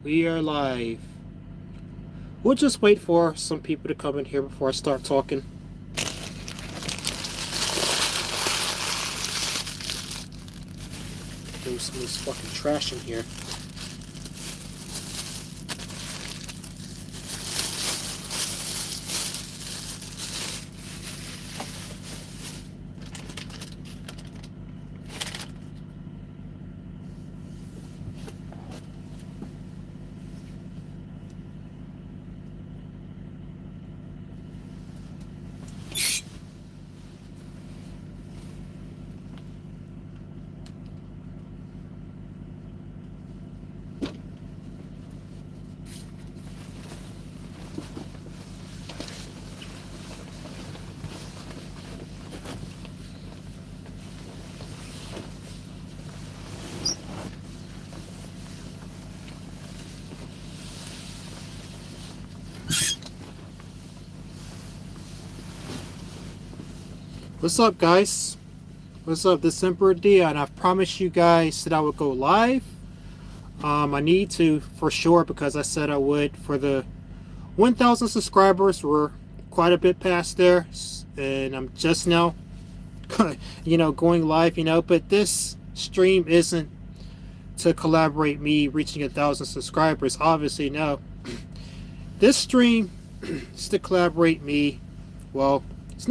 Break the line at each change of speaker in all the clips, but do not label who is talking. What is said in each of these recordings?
We are live. We'll just wait for some people to come in here before I start talking. There's some of this fucking trash in here. What's up, guys? What's up? This is Emperor D, and I promised you guys that I would go live. I need to for sure because I said I would for the 1,000 subscribers. We're quite a bit past there, and I'm just now, going live. But this stream isn't to collaborate me reaching 1,000 subscribers. Obviously, no. This stream is to collaborate me. Well, it's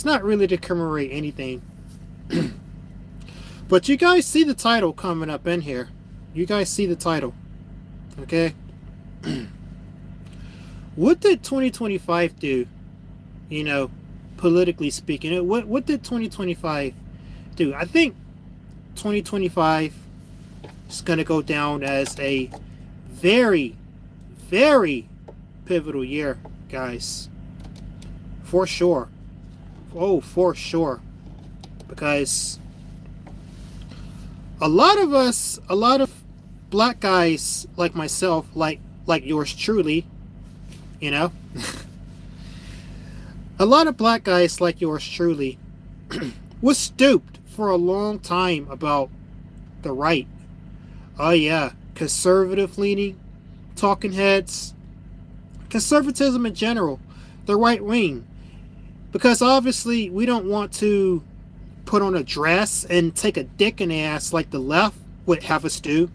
not really to commemorate anything. But you guys see the title coming up in here. You guys see the title. Okay? What did 2025 do? Politically speaking. What did 2025 do? I think 2025 is going to go down as a very, very pivotal year, guys. For sure. Oh, for sure. Because a lot of black guys like myself, like yours truly, a lot of black guys like yours truly was stooped for a long time about the right. Oh yeah, conservative leaning, talking heads, conservatism in general, the right wing. Because obviously we don't want to put on a dress and take a dick in the ass like the left would have us do.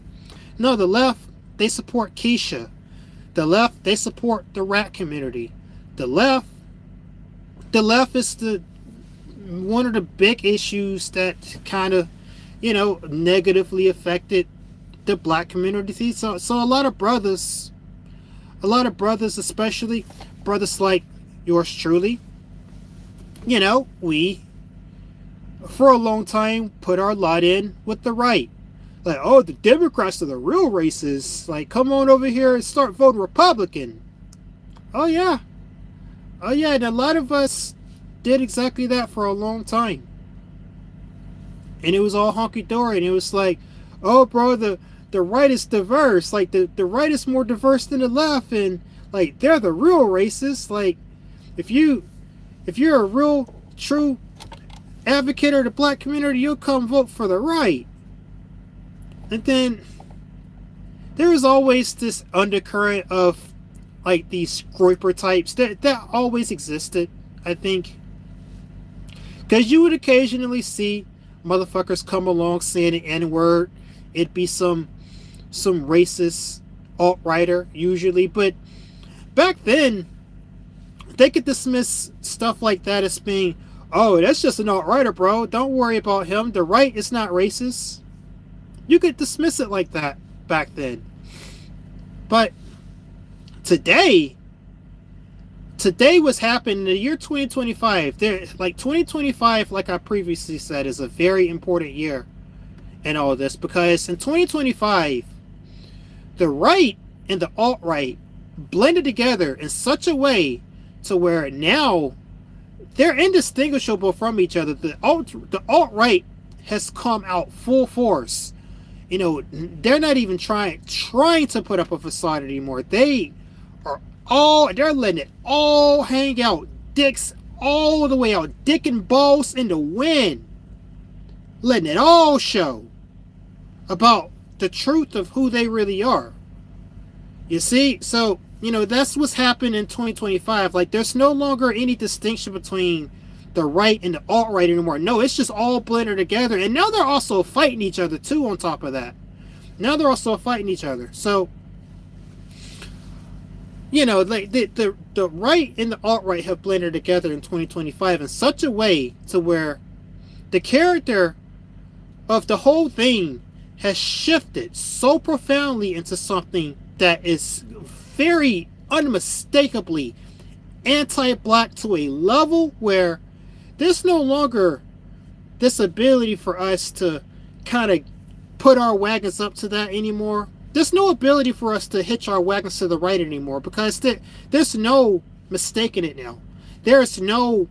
No, the left, they support Keisha. The left, they support the rat community. The left is one of the big issues that kind of, negatively affected the black community. So a lot of brothers, especially brothers like yours truly, we, for a long time, put our lot in with the right. Like, oh, the Democrats are the real racists. Like, come on over here and start voting Republican. Oh, yeah. And a lot of us did exactly that for a long time. And it was all honky-dory. And it was like, oh, bro, the right is diverse. Like, the right is more diverse than the left. And, like, they're the real racists. Like, if you're a real, true advocate of the black community, you'll come vote for the right. And then there was always this undercurrent of like these Groyper types that always existed, I think. Because you would occasionally see motherfuckers come along saying the N-word. It'd be some racist alt-righter usually. But back then, they could dismiss stuff like that as being, oh, that's just an alt-righter, bro. Don't worry about him. The right is not racist. You could dismiss it like that back then. But today what's happening in the year 2025, 2025, like I previously said, is a very important year in all this. Because in 2025, the right and the alt-right blended together in such a way to where now they're indistinguishable from each other. The alt-right has come out full force. They're not even trying to put up a facade anymore. They're letting it all hang out. Dicks all the way out. Dick and balls in the wind. Letting it all show about the truth of who they really are. You see, so that's what's happened in 2025. Like, there's no longer any distinction between the right and the alt right anymore. No, it's just all blended together, and now they're also fighting each other too. On top of that, now they're also fighting each other. So like the right and the alt right have blended together in 2025 in such a way to where the character of the whole thing has shifted so profoundly into something that is very unmistakably anti-black to a level where there's no longer this ability for us to kind of put our wagons up to that anymore. There's no ability for us to hitch our wagons to the right anymore because there's no mistaking it now. There's no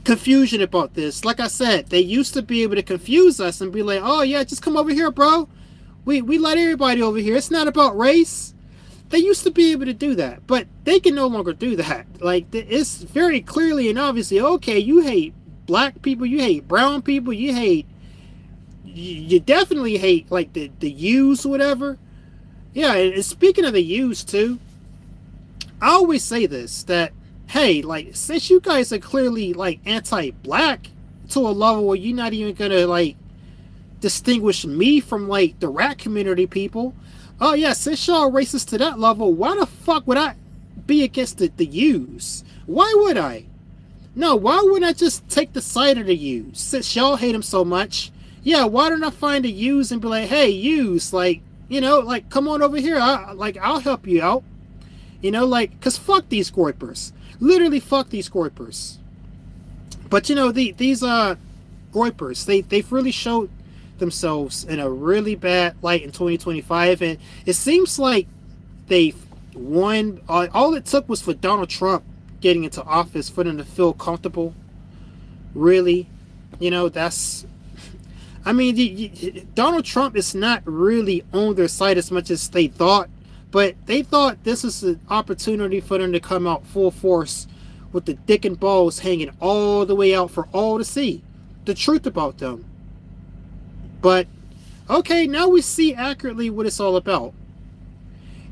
confusion about this. Like I said, they used to be able to confuse us and be like, oh yeah, just come over here, bro. We let everybody over here. It's not about race. They used to be able to do that, but they can no longer do that. Like, it's very clearly and obviously, okay, you hate black people, you hate brown people, you definitely hate like the U's or whatever. Yeah, and speaking of the U's too, I always say this, that hey, like, since you guys are clearly like anti-black to a level where you're not even gonna like distinguish me from like the rat community people. Oh yeah, since y'all racist to that level, why the fuck would I be against the U's? Why would I? No, why wouldn't I just take the side of the U's? Since y'all hate them so much, yeah, why don't I find the U's and be like, hey, U's, like, like, come on over here. I'll help you out. Like, cause fuck these Groypers. Literally fuck these Groypers. But these Groypers, they've really showed themselves in a really bad light in 2025, and it seems like they won. All it took was for Donald Trump getting into office for them to feel comfortable. Really, that's. I mean, Donald Trump is not really on their side as much as they thought, but they thought this is an opportunity for them to come out full force with the dick and balls hanging all the way out for all to see. The truth about them. But, okay, now we see accurately what it's all about.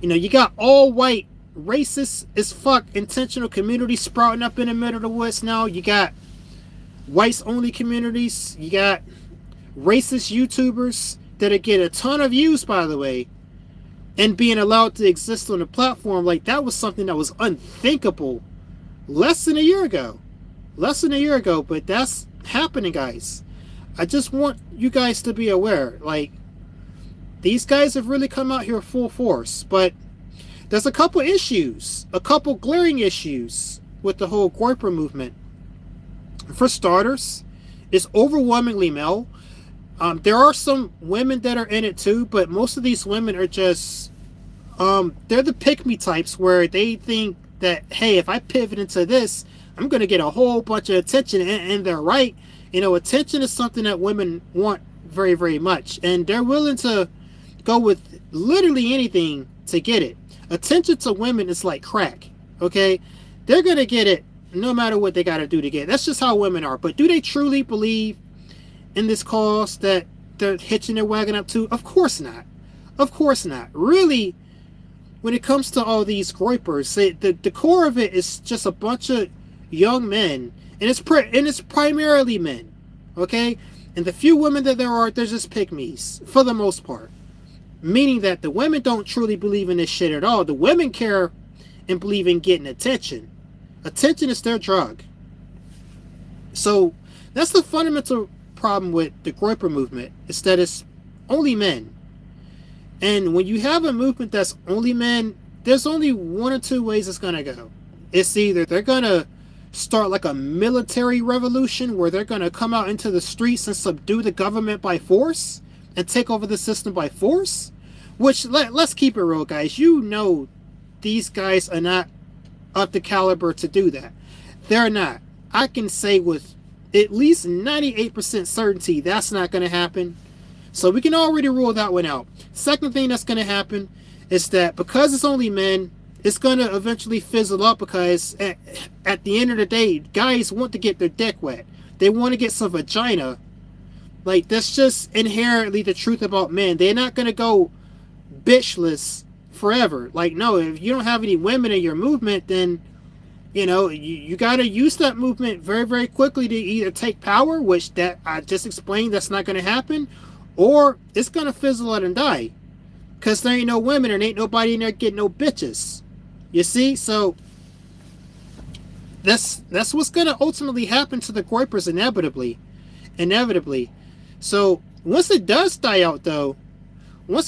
You got all white, racist as fuck, intentional communities sprouting up in the middle of the woods now. You got whites only communities. You got racist YouTubers that get a ton of views, by the way, and being allowed to exist on the platform. Like, that was something that was unthinkable less than a year ago. But that's happening, guys. I just want you guys to be aware. Like, these guys have really come out here full force. But there's a couple glaring issues with the whole Groyper movement. For starters, it's overwhelmingly male. There are some women that are in it too, but most of these women are just, they're the pick-me types where they think that, hey, if I pivot into this, I'm going to get a whole bunch of attention, and they're right. Attention is something that women want very, very much, and they're willing to go with literally anything to get it. Attention to women is like crack, okay? They're going to get it no matter what they got to do to get it. That's just how women are. But do they truly believe in this cause that they're hitching their wagon up to? Of course not. Of course not. Really, when it comes to all these Groypers, the core of it is just a bunch of young men, and it's primarily men, okay? And the few women that there are, they're just pygmies for the most part, meaning that the women don't truly believe in this shit at all. The women care and believe in getting attention. Attention is their drug. So that's the fundamental problem with the Groyper movement, is that it's only men. And when you have a movement that's only men, there's only one or two ways it's gonna go. It's either they're gonna start like a military revolution where they're gonna come out into the streets and subdue the government by force and take over the system by force, which, let's keep it real, guys. These guys are not up the caliber to do that. They're not. I can say with at least 98% certainty that's not going to happen. So we can already rule that one out. Second thing that's going to happen is that because it's only men, it's going to eventually fizzle up, because at the end of the day, guys want to get their dick wet. They want to get some vagina. Like, that's just inherently the truth about men. They're not going to go bitchless forever. Like, no, if you don't have any women in your movement, then you got to use that movement very, very quickly to either take power, which that I just explained that's not going to happen, or it's going to fizzle out and die. Because there ain't no women and ain't nobody in there getting no bitches. You see? So that's what's going to ultimately happen to the Groypers inevitably. So once it does die out, though, there's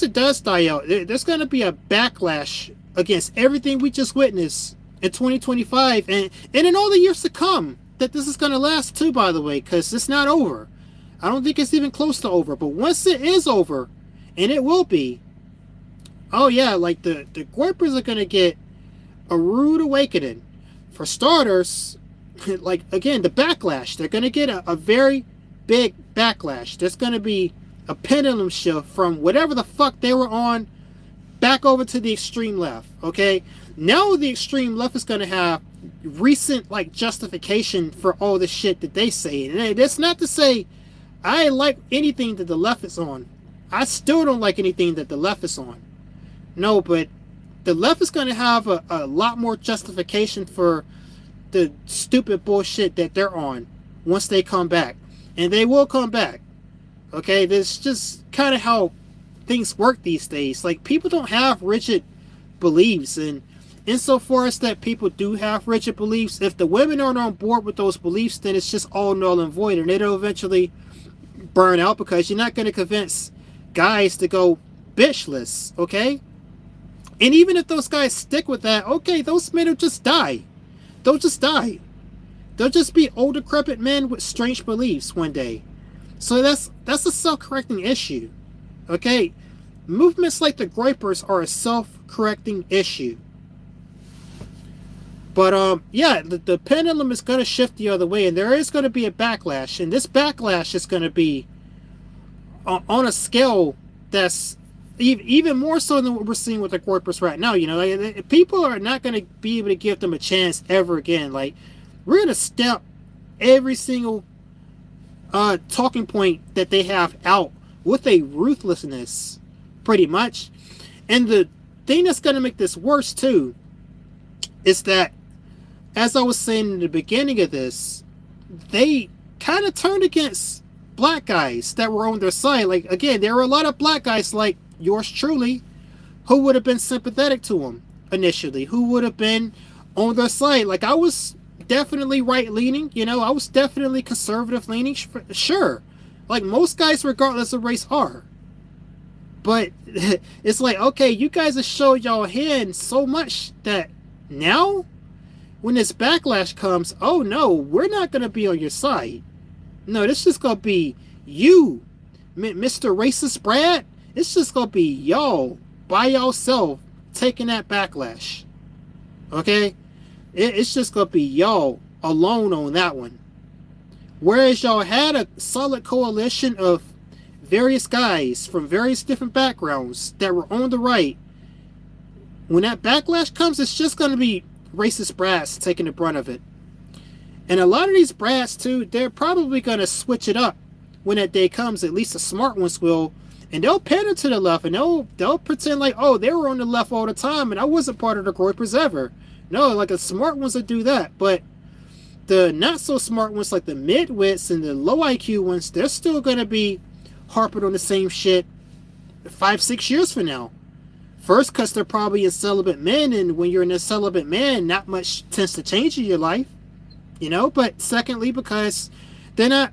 going to be a backlash against everything we just witnessed in 2025 and in all the years to come that this is going to last too, by the way, because it's not over. I don't think it's even close to over. But once it is over, and it will be, oh yeah, like the Groypers are going to get a rude awakening. For starters, like, again, the backlash. They're going to get a very big backlash. There's going to be a pendulum shift from whatever the fuck they were on back over to the extreme left, okay? Now the extreme left is going to have recent, like, justification for all the shit that they say. And that's not to say I like anything that the left is on. I still don't like anything that the left is on. No, but the left is going to have a lot more justification for the stupid bullshit that they're on once they come back. And they will come back. Okay, that's just kind of how things work these days. Like, people don't have rigid beliefs, and insofar as that people do have rigid beliefs, if the women aren't on board with those beliefs, then it's just all null and void, and it'll eventually burn out because you're not going to convince guys to go bitchless, okay? And even if those guys stick with that, okay, those men will just die. They'll just die. They'll just be old, decrepit men with strange beliefs one day. So that's a self-correcting issue. Okay? Movements like the Groypers are a self-correcting issue. But, yeah, the pendulum is going to shift the other way, and there is going to be a backlash. And this backlash is going to be on a scale that's even more so than what we're seeing with the Groypers right now. Like, people are not going to be able to give them a chance ever again. Like, we're going to step every single talking point that they have out with a ruthlessness, pretty much. And the thing that's going to make this worse, too, is that, as I was saying in the beginning of this, they kind of turned against black guys that were on their side. Like, again, there were a lot of black guys like yours truly who would have been sympathetic to them initially, who would have been on their side. Like, I was definitely right-leaning, I was definitely conservative-leaning, sure. Like, most guys, regardless of race, are. But it's like, okay, you guys have showed y'all hand so much that now, when this backlash comes, oh no, we're not going to be on your side. No, this is going to be you, Mr. Racist Brad. It's just going to be y'all, by yourself, taking that backlash. Okay? It's just going to be y'all alone on that one. Whereas y'all had a solid coalition of various guys from various different backgrounds that were on the right, when that backlash comes, it's just going to be racist brats taking the brunt of it. And a lot of these brats, too, they're probably going to switch it up when that day comes. At least the smart ones will. And they'll pander to the left, and they'll pretend like, oh, they were on the left all the time, and I wasn't part of the Groypers ever. No, like, the smart ones that do that. But the not-so-smart ones, like the midwits and the low IQ ones, they're still going to be harping on the same shit 5-6 years from now. First, because they're probably a celibate men, and when you're in a celibate man, not much tends to change in your life, But secondly, because they're not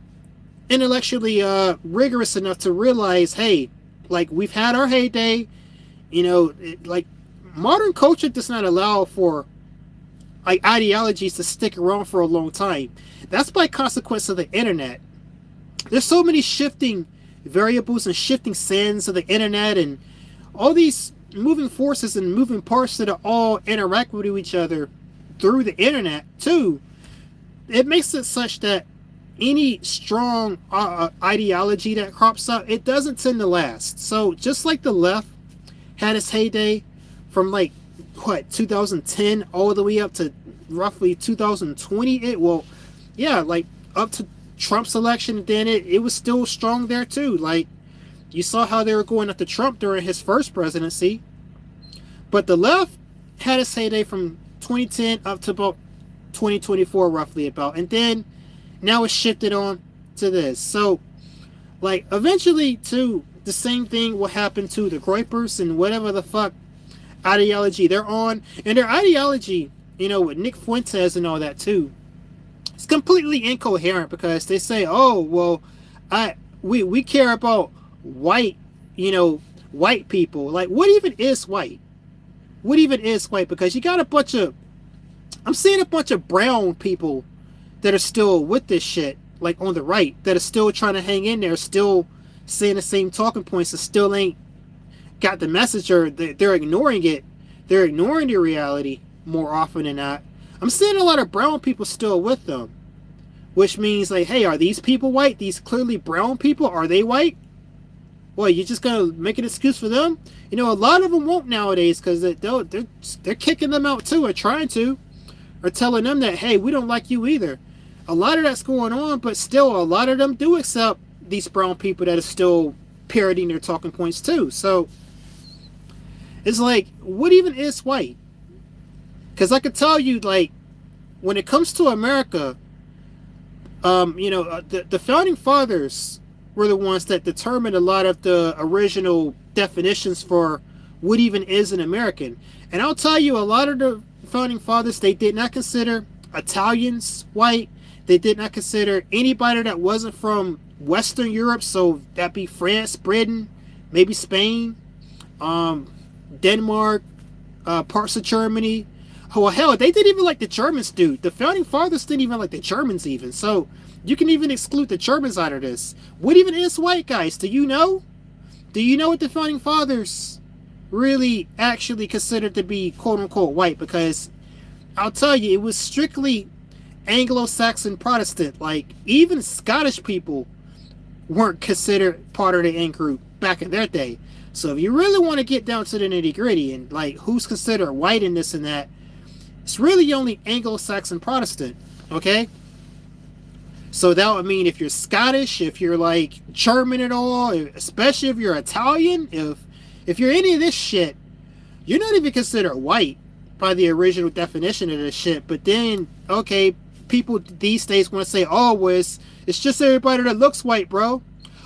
intellectually rigorous enough to realize, hey, like, we've had our heyday, like, modern culture does not allow for like ideologies to stick around for a long time. That's by consequence of the internet. There's so many shifting variables and shifting sands of the internet, and all these moving forces and moving parts that are all interact with each other through the internet too. It makes it such that any strong ideology that crops up, it doesn't tend to last. So just like the left had its heyday from 2010 all the way up to roughly 2020, like up to Trump's election, then it was still strong there too. Like, you saw how they were going after Trump during his first presidency. But the left had its heyday from 2010 up to about 2024, roughly about, and then now it's shifted on to this. So, like, eventually, too, the same thing will happen to the Groypers and whatever the fuck ideology they're on, and their ideology, with Nick Fuentes and all that too, it's completely incoherent because they say, oh well, we care about white, white people. Like, what even is white? What even is white? Because you got I'm seeing a bunch of brown people that are still with this shit, like on the right, that are still trying to hang in there, still saying the same talking points, that still ain't got the message, or they're ignoring it. They're ignoring the reality more often than not. I'm seeing a lot of brown people still with them, which means, like, hey, are these people white? These clearly brown people, are they white? Well, you just gonna make an excuse for them? A lot of them won't nowadays, because they're kicking them out too, or trying to, or telling them that, hey, we don't like you either. A lot of that's going on, but still, a lot of them do accept these brown people that are still parroting their talking points too. So it's like, what even is white? Because I could tell you, like, when it comes to America, the founding fathers were the ones that determined a lot of the original definitions for what even is an American. And I'll tell you, a lot of the founding fathers, they did not consider Italians white. They did not consider anybody that wasn't from Western Europe, so that'd be France, Britain, maybe Spain, Denmark, parts of Germany. Oh, hell, they didn't even like the Germans, dude. The founding fathers didn't even like the Germans even. So you can even exclude the Germans out of this. What even is white, guys? Do you know? Do you know what the founding fathers really actually considered to be quote-unquote white? Because I'll tell you, it was strictly Anglo-Saxon Protestant. Like, even Scottish people weren't considered part of the in group back in their day. So if you really want to get down to the nitty-gritty and, like, who's considered white in this and that, it's really only Anglo-Saxon Protestant, okay? So that would mean if you're Scottish, if you're, like, German at all, especially if you're Italian, if you're any of this shit, you're not even considered white by the original definition of this shit. But then, okay, people these days want to say, oh, well, it's just everybody that looks white, bro.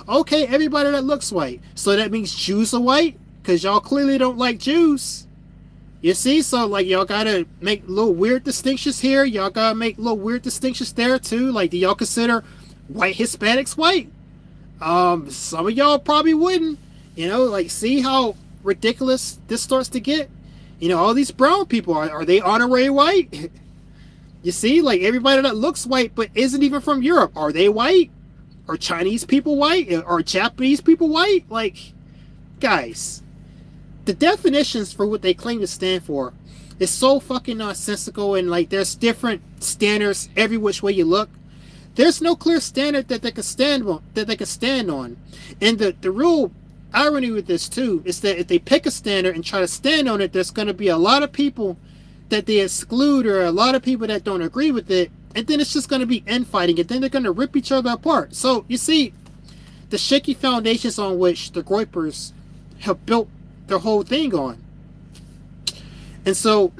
Okay, everybody that looks white. So that means Jews are white? Because y'all clearly don't like Jews. You see? So, like, y'all gotta make little weird distinctions here. Y'all gotta make little weird distinctions there, too. Like, do y'all consider white Hispanics white? Some of y'all probably wouldn't. Like, see how ridiculous this starts to get? All these brown people, are they honorary white? You see? Like, everybody that looks white but isn't even from Europe, are they white? Are Chinese people white? Are Japanese people white? Like, guys, the definitions for what they claim to stand for is so fucking nonsensical, and, like, there's different standards every which way you look. There's no clear standard that they can stand on. And the real irony with this too is that if they pick a standard and try to stand on it, there's going to be a lot of people that they exclude, or a lot of people that don't agree with it, and then it's just going to be infighting, and then they're going to rip each other apart. So you see, the shaky foundations on which the Groypers have built their whole thing on. And so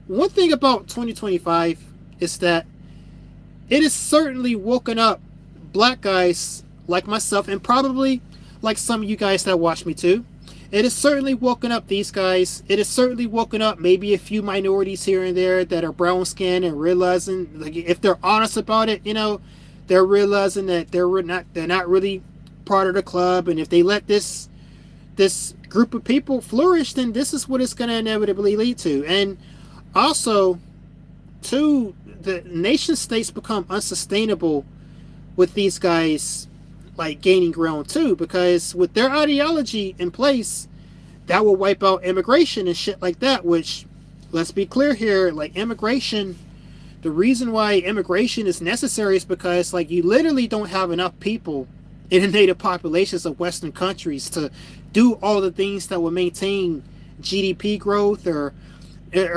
one thing about 2025 is that it has certainly woken up black guys like myself, and probably like some of you guys that watch me too. It has certainly woken up these guys. It has certainly woken up maybe a few minorities here and there that are brown skinned, and realizing, like, if they're honest about it, they're realizing that they're not really part of the club, and if they let this group of people flourish, then this is what it's going to inevitably lead to. And also, too, the nation states become unsustainable with these guys, like, gaining ground too, because with their ideology in place, that will wipe out immigration and shit like that. Which, let's be clear here, like, immigration, the reason why immigration is necessary is because, like, you literally don't have enough people in the native populations of Western countries to do all the things that will maintain GDP growth, or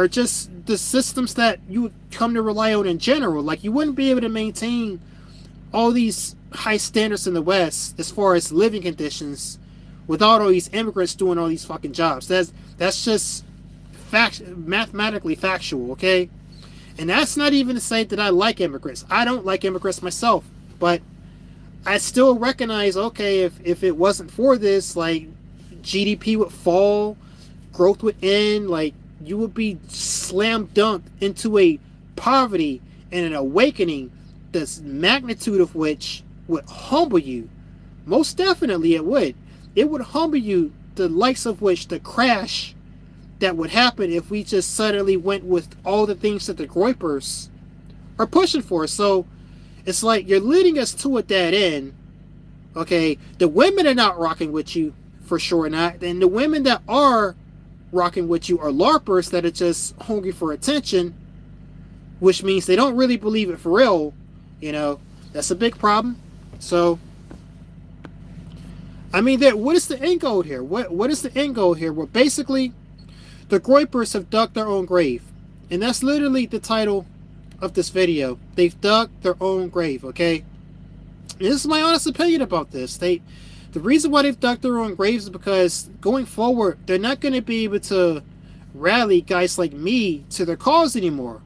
just the systems that you would come to rely on in general. Like, you wouldn't be able to maintain all these high standards in the West as far as living conditions without all these immigrants doing all these fucking jobs. That's just mathematically factual, okay? And that's not even to say that I like immigrants. I don't like immigrants myself, but I still recognize, okay, if it wasn't for this, like, GDP would fall, growth would end, like, you would be slam dunked into a poverty and an awakening, the magnitude of which would humble you. Most definitely it would. It would humble you, the likes of which, the crash that would happen if we just suddenly went with all the things that the Groypers are pushing for. So it's like you're leading us to a dead end. Okay, the women are not rocking with you, for sure not. And the women that are rocking with you are LARPers that are just hungry for attention, which means they don't really believe it for real. You know, that's a big problem. So, I mean, what is the end goal here? What is the end goal here? Well, basically, the Groypers have dug their own grave. And that's literally the title of this video. They've dug their own grave, okay? And this is my honest opinion about this. The reason why they've dug their own graves is because going forward, they're not going to be able to rally guys like me to their cause anymore.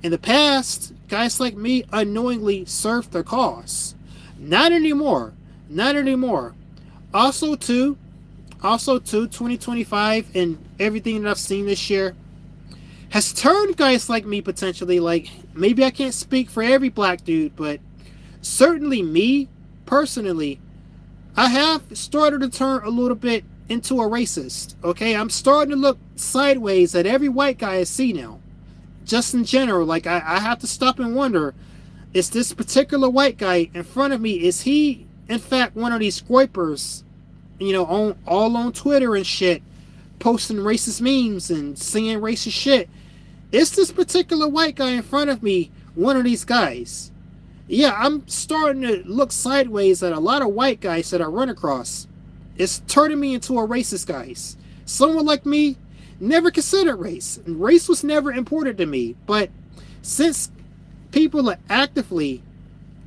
In the past, guys like me unknowingly served their cause. Not anymore. Not anymore. Also, 2025 and everything that I've seen this year has turned guys like me potentially, like, maybe I can't speak for every black dude, but certainly me, personally, I have started to turn a little bit into a racist, okay? I'm starting to look sideways at every white guy I see now. Just in general, like, I have to stop and wonder, is this particular white guy in front of me, is he, in fact, one of these Groypers, you know, all on Twitter and shit, posting racist memes and saying racist shit? Is this particular white guy in front of me one of these guys? Yeah, I'm starting to look sideways at a lot of white guys that I run across. It's turning me into a racist, guys. Someone like me never considered race. And race was never important to me. But since people are actively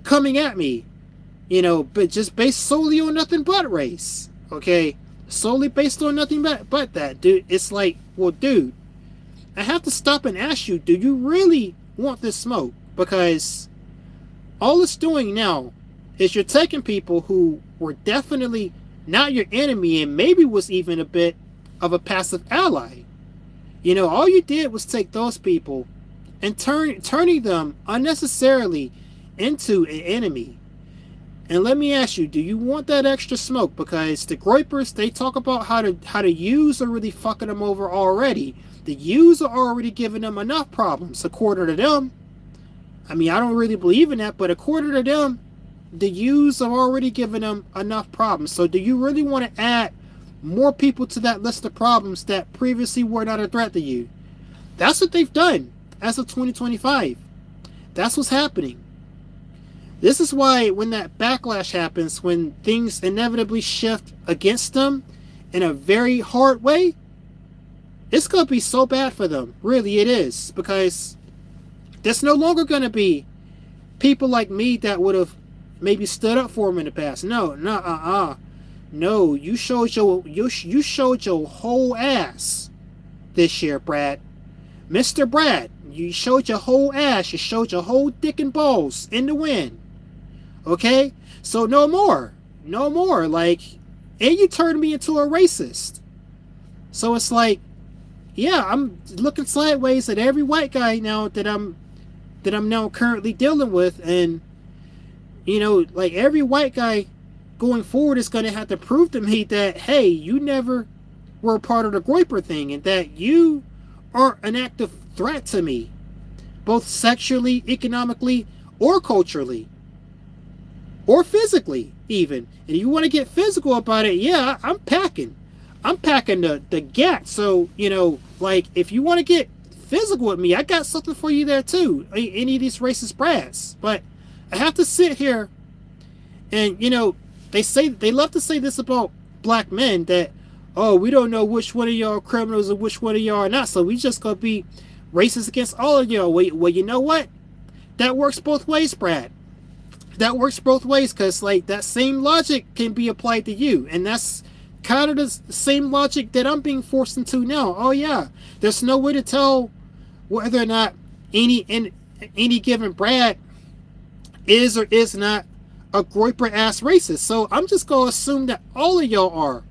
coming at me, you know, but just based solely on nothing but race, okay? Solely based on nothing but that, dude. It's like, well, dude, I have to stop and ask you, do you really want this smoke? Because all it's doing now is you're taking people who were definitely not your enemy and maybe was even a bit of a passive ally. You know, all you did was take those people and turning them unnecessarily into an enemy. And let me ask you, do you want that extra smoke? Because the Groypers, they talk about how the U's are really fucking them over already. The U's are already giving them enough problems, according to them. I mean, I don't really believe in that, but according to them, the U's are already giving them enough problems. So do you really want to add more people to that list of problems that previously were not a threat to you? That's what they've done as of 2025. That's what's happening. This is why when that backlash happens, when things inevitably shift against them in a very hard way, it's going to be so bad for them. Really, it is. Because there's no longer going to be people like me that would have maybe stood up for them in the past. No, you showed your whole ass this year, Brad. Mr. Brad, you showed your whole ass. You showed your whole dick and balls in the wind. Okay? So no more. No more. Like, and you turned me into a racist. So it's like, yeah, I'm looking sideways at every white guy now that I'm now currently dealing with, and you know, like, every white guy going forward is going to have to prove to me that, hey, you never were a part of the Groyper thing, and that you are an active threat to me, both sexually, economically, or culturally, or physically even. And if you want to get physical about it, yeah, I'm packing the gat. So, you know, like, if you want to get physical with me, I got something for you there too. Any of these racist brats. But I have to sit here and, you know, they love to say this about black men, that, oh, we don't know which one of y'all are criminals and which one of y'all are not, so we just gonna be racist against all of y'all. Well, you know what? That works both ways, Brad. That works both ways, because, like, that same logic can be applied to you, and that's kind of the same logic that I'm being forced into now. Oh yeah, there's no way to tell whether or not any given Brad is or is not a Groyper ass racist. So I'm just gonna assume that all of y'all are,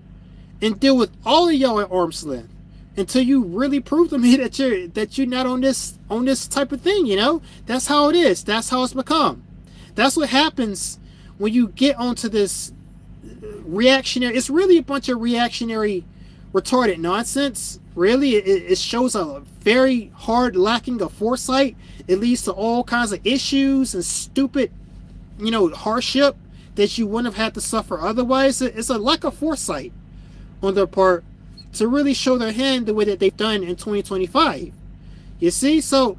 and deal with all of y'all at arm's length until you really prove to me that you're not on this type of thing. That's how it is. That's how it's become. That's what happens when you get onto this reactionary. It's really a bunch of reactionary, retarded nonsense. Really, it shows a very hard lacking of foresight. It leads to all kinds of issues and stupid, hardship that you wouldn't have had to suffer otherwise. It's a lack of foresight on their part to really show their hand the way that they've done in 2025. You see? So,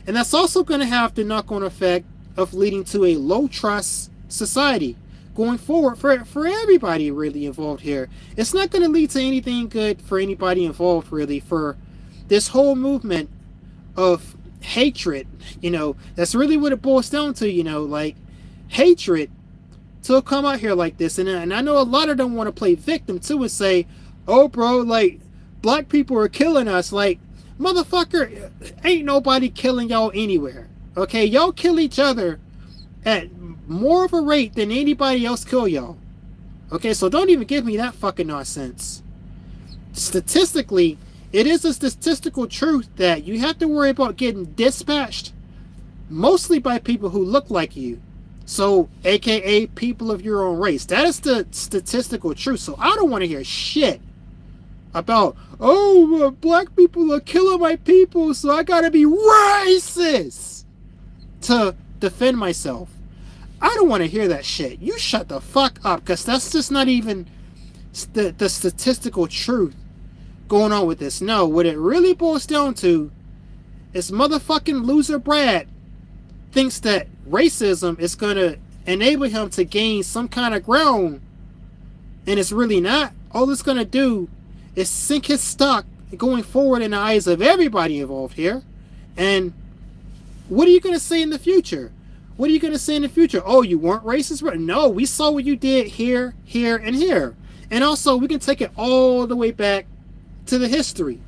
and that's also going to have the knock-on effect of leading to a low trust society going forward for everybody really involved here. It's not going to lead to anything good for anybody involved really, for this whole movement of hatred. That's really what it boils down to, like hatred to come out here like this. And I know a lot of them want to play victim too and say, oh bro, like black people are killing us. Like, motherfucker, ain't nobody killing y'all anywhere. Okay, y'all kill each other at more of a rate than anybody else kill y'all. Okay, so don't even give me that fucking nonsense. Statistically, it is a statistical truth that you have to worry about getting dispatched mostly by people who look like you. So, aka people of your own race. That is the statistical truth. So I don't want to hear shit about, oh, black people are killing my people, so I gotta be racist to defend myself. I don't want to hear that shit. You shut the fuck up, because that's just not even the statistical truth going on with this. No, what it really boils down to is motherfucking loser Brad thinks that racism is going to enable him to gain some kind of ground, and it's really not. All it's going to do is sink his stock going forward in the eyes of everybody involved here. And what are you going to say in the future? What are you going to say in the future? Oh, you weren't racist? No, we saw what you did here, here, and here. And also, we can take it all the way back to the history.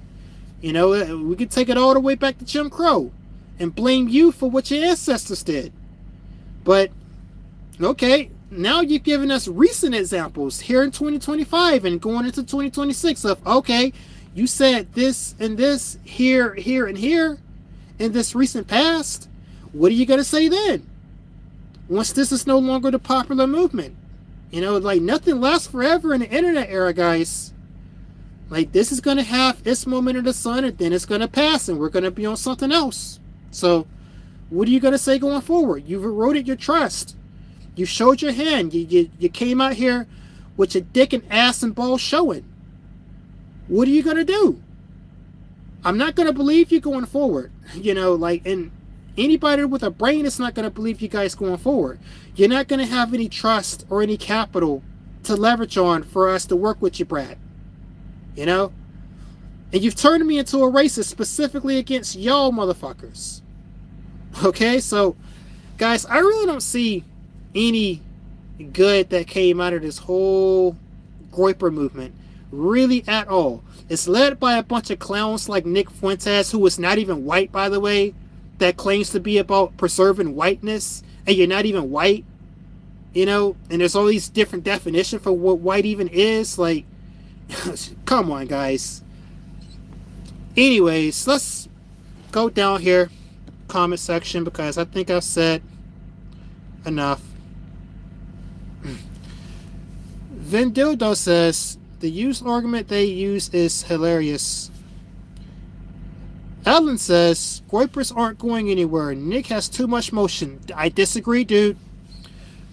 We can take it all the way back to Jim Crow and blame you for what your ancestors did. But, okay, now you've given us recent examples here in 2025 and going into 2026 of, okay, you said this and this here, here, and here in this recent past. What are you going to say then? Once this is no longer the popular movement. Like nothing lasts forever in the internet era, guys. Like this is going to have its moment in the sun and then it's going to pass and we're going to be on something else. So what are you going to say going forward? You've eroded your trust. You showed your hand. You came out here with your dick and ass and balls showing. What are you going to do? I'm not going to believe you going forward. And anybody with a brain is not going to believe you guys going forward. You're not going to have any trust or any capital to leverage on for us to work with you, Brad. And you've turned me into a racist specifically against y'all motherfuckers. Okay, so guys, I really don't see any good that came out of this whole Groyper movement, really at all. It's led by a bunch of clowns like Nick Fuentes, who is not even white, by the way, that claims to be about preserving whiteness, and you're not even white, and there's all these different definitions for what white even is. Like, come on, guys. Anyways, let's go down here, comment section, because I think I've said enough. Vendildo says, the used argument they use is hilarious. Alan says, Groypers aren't going anywhere. Nick has too much motion. I disagree, dude.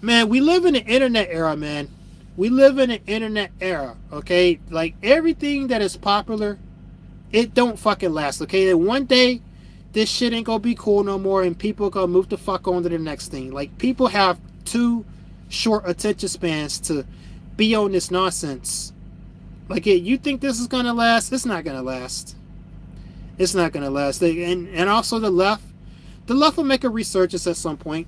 Man, we live in an internet era, man. We live in an internet era, okay? Like, everything that is popular, it don't fucking last, okay? Then one day, this shit ain't gonna be cool no more, and people gonna move the fuck on to the next thing. Like, people have too short attention spans to be on this nonsense. Like, you think this is gonna last? It's not gonna last. It's not gonna last. And also the left will make a resurgence at some point.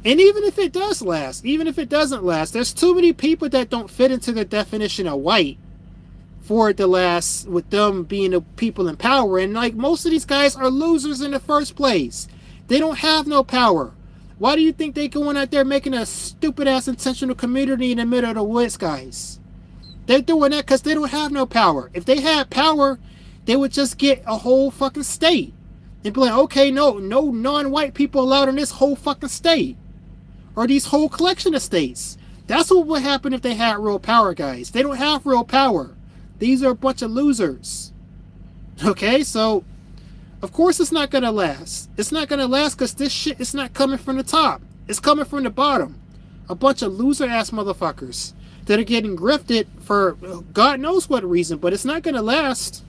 And even if it does last, even if it doesn't last, there's too many people that don't fit into the definition of white for it to last with them being the people in power. And like most of these guys are losers in the first place. They don't have no power. Why do you think they going out there making a stupid ass intentional community in the middle of the woods, guys? They're doing that because they don't have no power. If they had power, they would just get a whole fucking state. And be like, okay, no non-white people allowed in this whole fucking state. Or these whole collection of states. That's what would happen if they had real power, guys. They don't have real power. These are a bunch of losers. Okay, so of course it's not gonna last. It's not gonna last because this shit is not coming from the top. It's coming from the bottom. A bunch of loser ass motherfuckers that are getting grifted for God knows what reason, but it's not gonna last.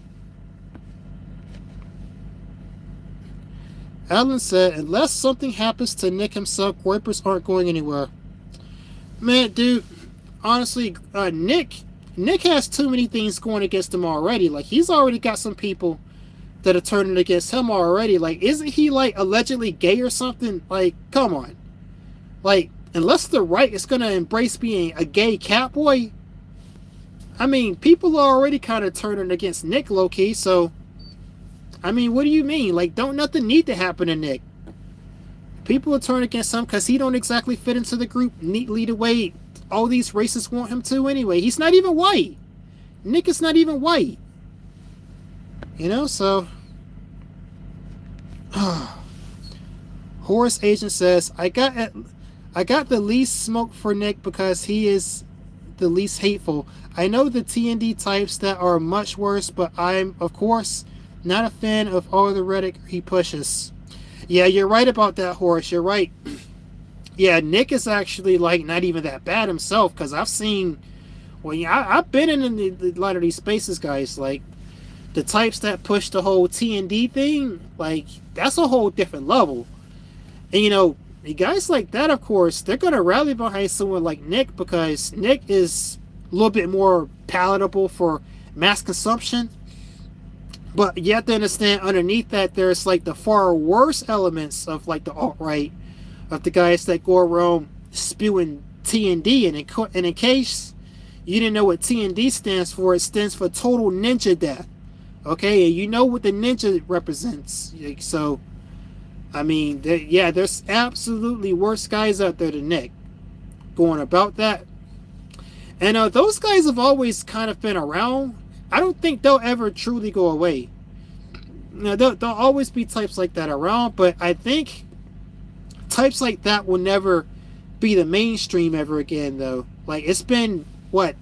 Alan said, unless something happens to Nick himself, Groypers aren't going anywhere. Man, dude, honestly, Nick has too many things going against him already. Like, he's already got some people that are turning against him already. Like, isn't he, like, allegedly gay or something? Like, come on. Like, unless the right is going to embrace being a gay catboy, I mean, people are already kind of turning against Nick low-key, so, I mean, what do you mean? Like, don't nothing need to happen to Nick. People are turning against him because he don't exactly fit into the group neatly the way all these racists want him to anyway. He's not even white. Nick is not even white. You know, so... Horace Agent says, I got the least smoke for Nick because he is the least hateful. I know the TND types that are much worse, but I'm, of course, not a fan of all the rhetoric he pushes. Yeah, you're right about that, Horace. You're right. Yeah, Nick is actually, like, not even that bad himself, because I've seen... Well, yeah, I've been in a lot of these spaces, guys. Like, the types that push the whole TND thing, like, that's a whole different level. And, you know, guys like that, of course, they're going to rally behind someone like Nick, because Nick is a little bit more palatable for mass consumption. But you have to understand, underneath that, there's, like, the far worse elements of, like, the alt-right, of the guys that go around spewing TND. And in case you didn't know what TND stands for, it stands for Total Ninja Death. Okay, and you know what the ninja represents. So, I mean, yeah, there's absolutely worse guys out there than Nick going about that. And those guys have always kind of been around. I don't think they'll ever truly go away. You know, there'll always be types like that around, but I think types like that will never be the mainstream ever again, though. Like, it's been, what,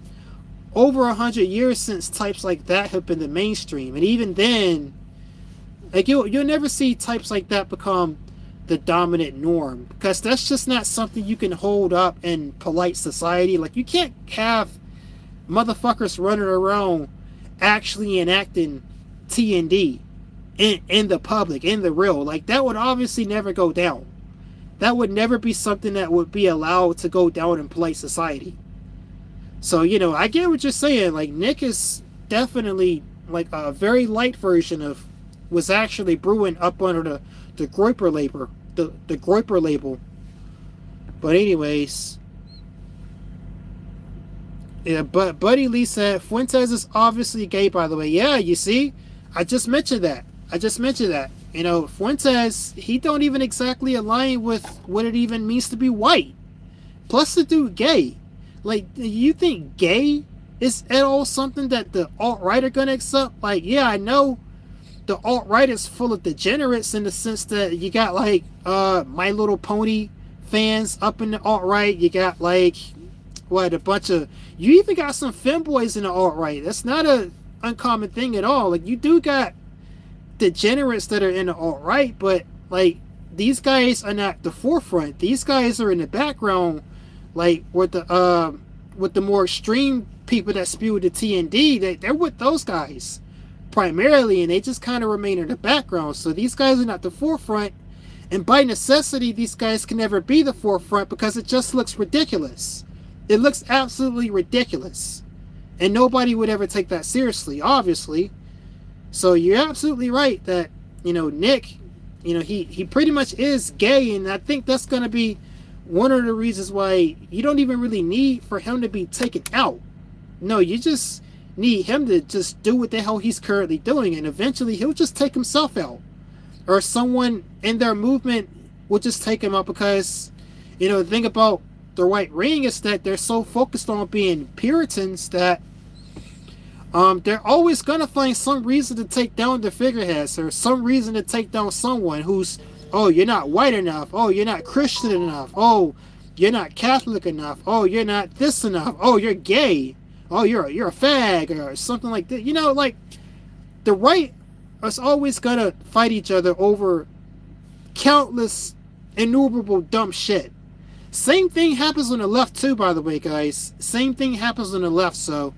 over 100 years since types like that have been the mainstream. And even then, like, you'll never see types like that become the dominant norm, because that's just not something you can hold up in polite society. Like, you can't have motherfuckers running around actually enacting TND in the public, in the real. Like, that would obviously never go down. That would never be something that would be allowed to go down in polite society. So, you know, I get what you're saying. Like, Nick is definitely, like, a very light version of was actually brewing up under the Groyper label. The Groyper label. But anyways, yeah, but Buddy Lee said, Fuentes is obviously gay, by the way. Yeah, you see? I just mentioned that. You know, Fuentes, he don't even exactly align with what it even means to be white. Plus the dude gay. Like, you think gay is at all something that the alt-right are gonna accept? Like, yeah, I know the alt-right is full of degenerates in the sense that you got, like, My Little Pony fans up in the alt-right. You got, like, what, a bunch of... You even got some femboys in the alt-right. That's not a uncommon thing at all. Like, you do got degenerates that are in the alt-right, but, like, these guys are not the forefront. These guys are in the background, like, with the more extreme people that spew the TND. They're with those guys primarily, and they just kind of remain in the background. So these guys are not the forefront, and by necessity, these guys can never be the forefront because it just looks ridiculous. It looks absolutely ridiculous, and nobody would ever take that seriously, obviously. So you're absolutely right that, you know, Nick, you know, he pretty much is gay, and I think that's going to be one of the reasons why you don't even really need for him to be taken out. No, you just need him to just do what the hell he's currently doing, and eventually he'll just take himself out, or someone in their movement will just take him out. Because the thing about the White Ring is that they're so focused on being Puritans that they're always gonna find some reason to take down the figureheads, or some reason to take down someone who's, oh, you're not white enough, oh, you're not Christian enough, oh, you're not Catholic enough, oh, you're not this enough, oh, you're gay, oh, you're a fag, or something like that. Like, the right is always gonna fight each other over countless innumerable dumb shit. Same thing happens on the left too, by the way, guys. Same thing happens on the left. So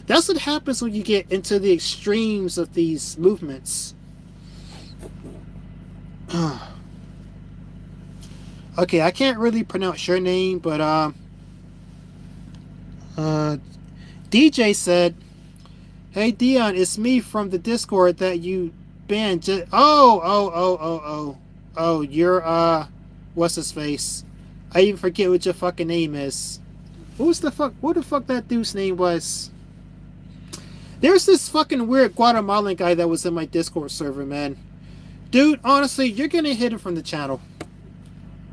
that's what happens when you get into the extremes of these movements. Okay, I can't really pronounce your name, but DJ said, "Hey Dion, it's me from the Discord that you banned." Oh, you're what's his face? I even forget what your fucking name is. What the fuck that dude's name was? There's this fucking weird Guatemalan guy that was in my Discord server, man. Dude, honestly, you're getting hidden from the channel.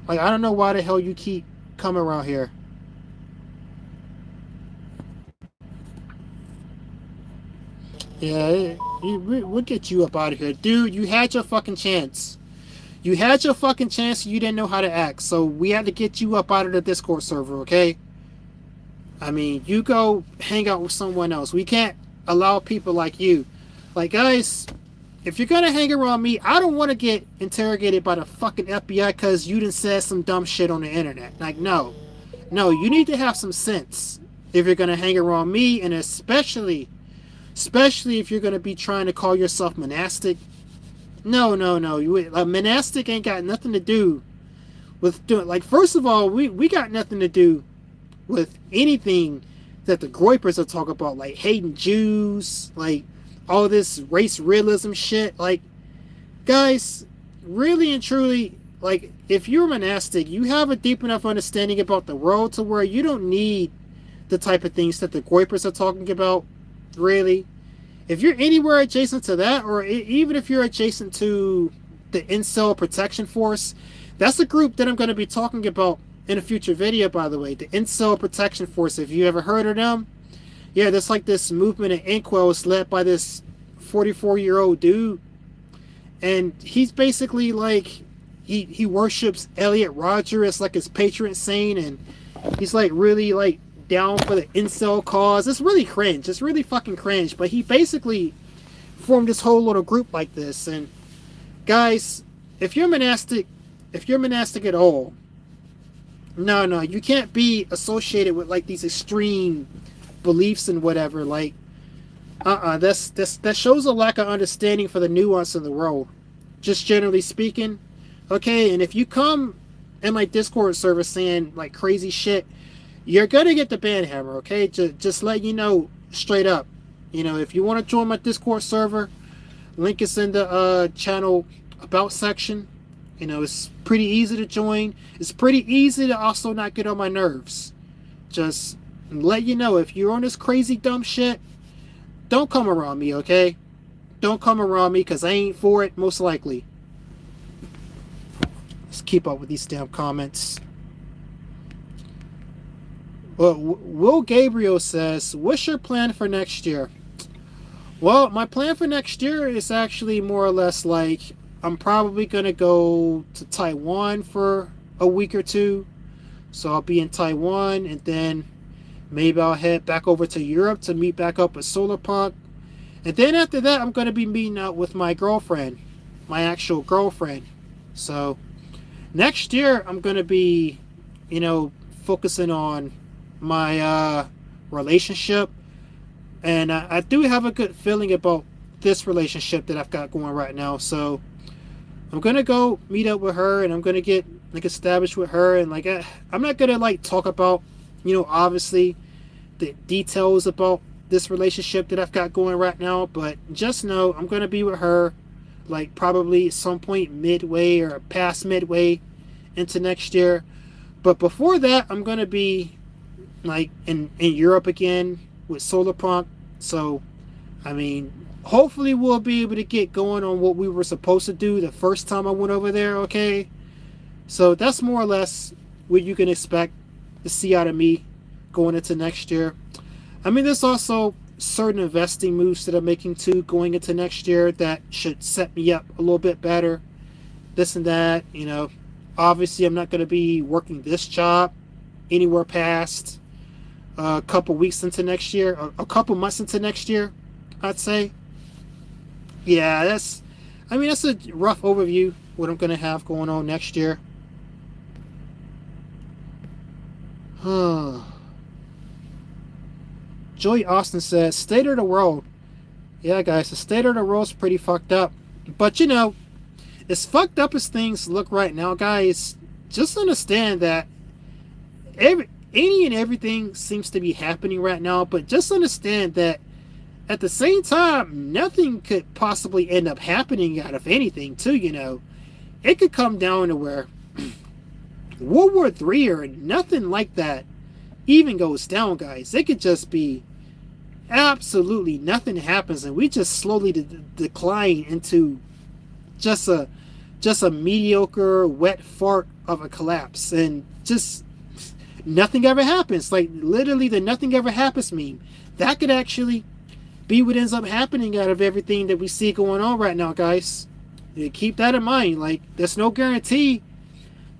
Like, I don't know why the hell you keep coming around here. Yeah, we'll get you up out of here. Dude, you had your fucking chance. You had your fucking chance and you didn't know how to act. So we had to get you up out of the Discord server, okay? I mean, you go hang out with someone else. We can't allow people like you. Like, guys, if you're gonna hang around me, I don't want to get interrogated by the fucking FBI because you done said some dumb shit on the internet. Like, no. No, you need to have some sense if you're gonna hang around me, and especially if you're gonna be trying to call yourself monastic. No. Monastic ain't got nothing to do with doing. Like, first of all, we got nothing to do with anything that the Groypers are talking about, like hating Jews, like all this race realism shit. Like, guys, really and truly, like, if you're monastic, you have a deep enough understanding about the world to where you don't need the type of things that the Groypers are talking about, really. If you're anywhere adjacent to that, or even if you're adjacent to the Incel Protection Force, that's a group that I'm going to be talking about in a future video, by the way. The Incel Protection Force, if you ever heard of them. Yeah, there's like this movement in Inkwell led by this 44-year-old dude. And he's basically like, he worships Elliot Rodger as like his patron saint, and he's like really like down for the incel cause. It's really cringe. It's really fucking cringe. But he basically formed this whole little group like this. And guys, if you're monastic at all, no, you can't be associated with like these extreme beliefs and whatever. Like, that shows a lack of understanding for the nuance of the world, just generally speaking. Okay, and if you come in my Discord server saying like crazy shit, you're gonna get the ban hammer, okay? Just let you know straight up. If you want to join my Discord server, link is in the channel about section. It's pretty easy to join. It's pretty easy to also not get on my nerves. Just let you know, if you're on this crazy dumb shit, don't come around me, okay? Don't come around me, because I ain't for it, most likely. Let's keep up with these damn comments. Well, Will Gabriel says, what's your plan for next year? Well, my plan for next year is actually more or less like, I'm probably going to go to Taiwan for a week or two. So I'll be in Taiwan, and then maybe I'll head back over to Europe to meet back up with Solarpunk. And then after that, I'm going to be meeting up with my girlfriend, my actual girlfriend. So next year, I'm going to be, focusing on my relationship. And I do have a good feeling about this relationship that I've got going right now. So I'm going to go meet up with her, and I'm going to get like established with her. And like, I'm not going to like talk about, obviously the details about this relationship that I've got going right now, but just know I'm going to be with her like probably at some point midway or past midway into next year. But before that, I'm gonna be like in Europe again with Solar Punk. So, I mean, hopefully we'll be able to get going on what we were supposed to do the first time I went over there. Okay, so that's more or less what you can expect to see out of me going into next year. I mean, there's also certain investing moves that I'm making too going into next year that should set me up a little bit better. This and that, you know. Obviously, I'm not going to be working this job anywhere past a couple weeks into next year, a couple months into next year, I'd say. Yeah, that's a rough overview what I'm going to have going on next year. Huh. Joey Austin says, State of the world. Yeah, guys, the state of the world's pretty fucked up. But, you know, as fucked up as things look right now, guys, just understand that any and everything seems to be happening right now, but just understand that at the same time, nothing could possibly end up happening out of anything, too, you know. It could come down to where World War III or nothing like that even goes down, guys. It could just be absolutely nothing happens and we just slowly decline into just a mediocre wet fart of a collapse, and just nothing ever happens. Like literally the nothing ever happens meme. That could actually be what ends up happening out of everything that we see going on right now, guys. Yeah, keep that in mind. Like, there's no guarantee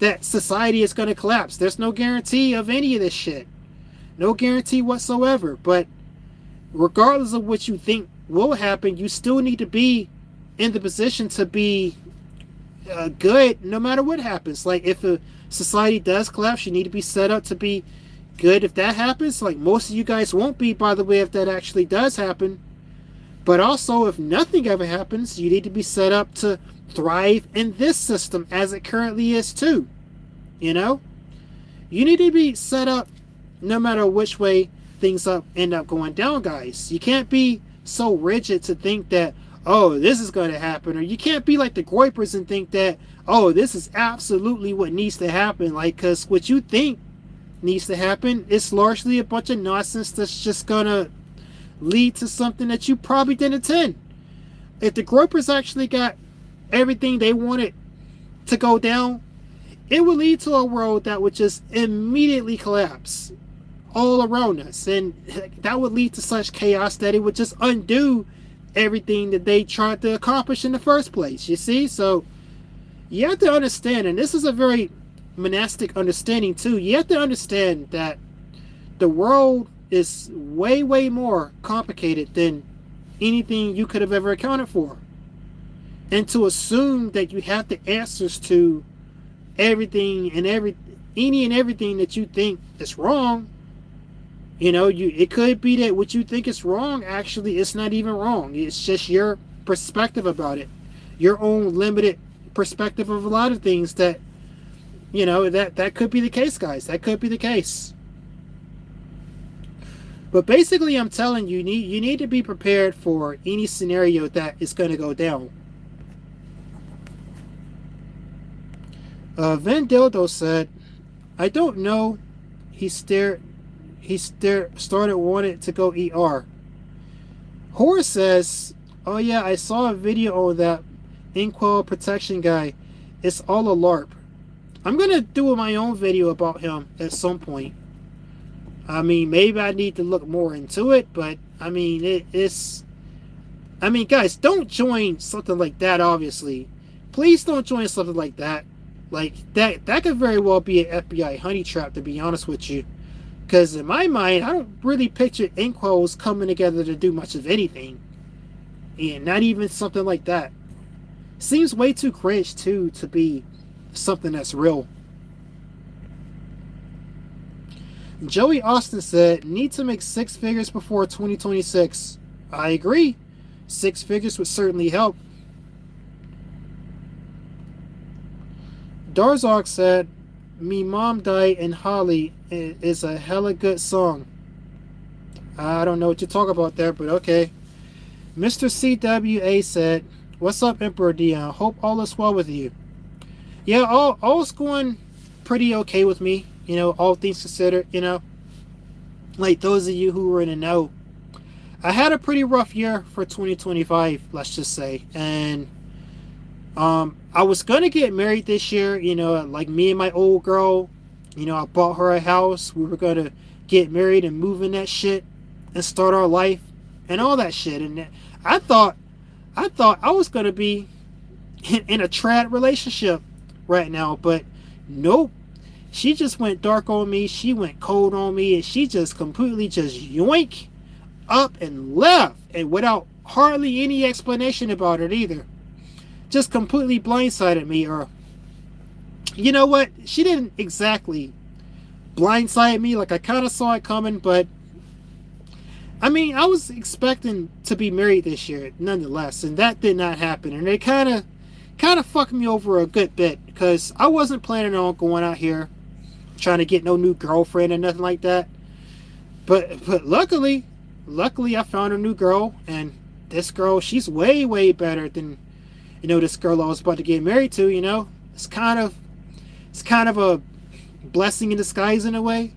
that society is going to collapse. There's no guarantee of any of this shit. No guarantee whatsoever. But regardless of what you think will happen, you still need to be in the position to be good no matter what happens. Like, if a society does collapse, you need to be set up to be good if that happens. Like, most of you guys won't be, by the way, if that actually does happen. But also, if nothing ever happens, you need to be set up to thrive in this system as it currently is too. You know? You need to be set up no matter which way things end up going down, guys. You can't be so rigid to think that, oh, this is going to happen. Or you can't be like the Groypers and think that, oh, this is absolutely what needs to happen. Like, because what you think needs to happen is largely a bunch of nonsense that's just going to lead to something that you probably didn't intend. If the Groypers actually got everything they wanted to go down, it would lead to a world that would just immediately collapse all around us. And that would lead to such chaos that it would just undo everything that they tried to accomplish in the first place. You see? So you have to understand, and this is a very monastic understanding too, you have to understand that the world is way, way more complicated than anything you could have ever accounted for. And to assume that you have the answers to everything and any and everything that you think is wrong, you know, it could be that what you think is wrong, actually, it's not even wrong. It's just your perspective about it. Your own limited perspective of a lot of things that, you know, that could be the case, guys. That could be the case. But basically, I'm telling you, you need to be prepared for any scenario that is going to go down. Van Dildo said, I don't know. He started wanting to go ER. Horace says, oh yeah, I saw a video on that Inkwell protection guy. It's all a LARP. I'm going to do my own video about him at some point. I mean, maybe I need to look more into it, but I mean, I mean, guys, don't join something like that, obviously. Please don't join something like that. Like, that could very well be an FBI honey trap, to be honest with you. Because in my mind, I don't really picture Inkwells coming together to do much of anything. And not even something like that. Seems way too cringe, too, to be something that's real. Joey Austin said, need to make 6 figures before 2026. I agree. 6 figures would certainly help. Darzog said, Me Mom Died in Holly is a hella good song. I don't know what you're talking about there, but okay. Mr. CWA said, what's up, Emperor Dion? Hope all is well with you. Yeah, all's going pretty okay with me, all things considered, like those of you who were in the know. I had a pretty rough year for 2025, let's just say. And I was going to get married this year, like me and my old girl, I bought her a house. We were going to get married and move in that shit and start our life and all that shit. And I thought I was going to be in a trad relationship right now, but nope. She just went dark on me. She went cold on me, and she just completely just yoink up and left, and without hardly any explanation about it either. Just completely blindsided me. Or you know what? She didn't exactly blindside me. Like, I kind of saw it coming, but I mean, I was expecting to be married this year nonetheless, and that did not happen. And it kind of fucked me over a good bit, because I wasn't planning on going out here trying to get no new girlfriend or nothing like that. But luckily I found a new girl, and this girl, she's way better than this girl I was about to get married to. It's kind of a blessing in disguise in a way.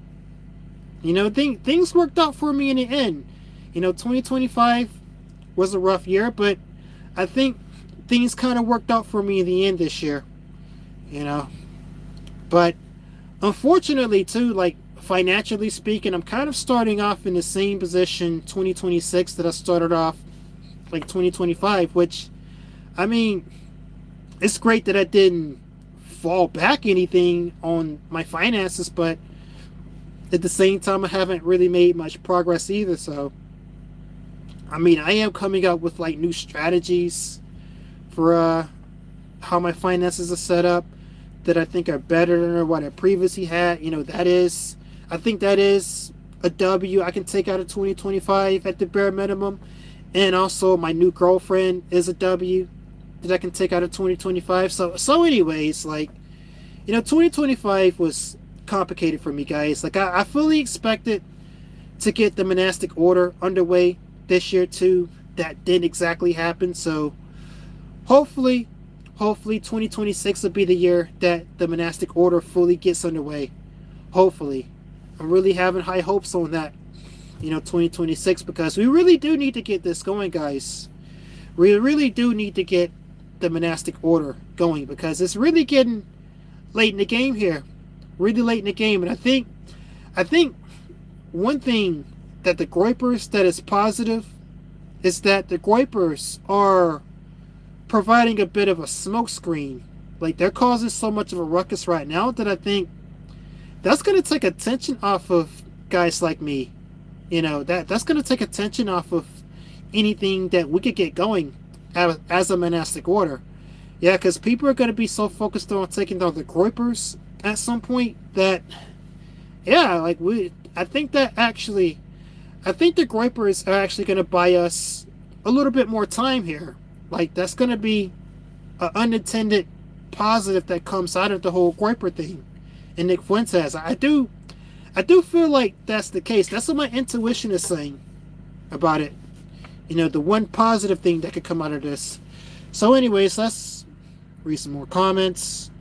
Things worked out for me in the end. 2025 was a rough year, but I think things kind of worked out for me in the end this year. But unfortunately too, like financially speaking, I'm kind of starting off in the same position 2026 that I started off like 2025, which, I mean, it's great that I didn't fall back anything on my finances, but at the same time, I haven't really made much progress either. So, I mean, I am coming up with like new strategies for how my finances are set up that I think are better than what I previously had. I think that is a W I can take out of 2025 at the bare minimum. And also, my new girlfriend is a W that I can take out of 2025. So anyways, like, 2025 was complicated for me, guys. Like, I fully expected to get the monastic order underway this year too. That didn't exactly happen. So hopefully 2026 will be the year that the monastic order fully gets underway. Hopefully. I'm really having high hopes on that, 2026, because we really do need to get this going, guys. We really do need to get the monastic order going, because it's really getting late in the game here. Really late in the game. And I think one thing that the Groypers that is positive is that the Groypers are providing a bit of a smokescreen. Like, they're causing so much of a ruckus right now that I think that's going to take attention off of guys like me. That's going to take attention off of anything that we could get going as a monastic order. Yeah, because people are going to be so focused on taking down the Groypers at some point that, yeah, like I think the Groypers are actually going to buy us a little bit more time here. Like, that's going to be an unintended positive that comes out of the whole Groyper thing. And Nick Fuentes, I do feel like that's the case. That's what my intuition is saying about it. The one positive thing that could come out of this. So anyways, let's read some more comments.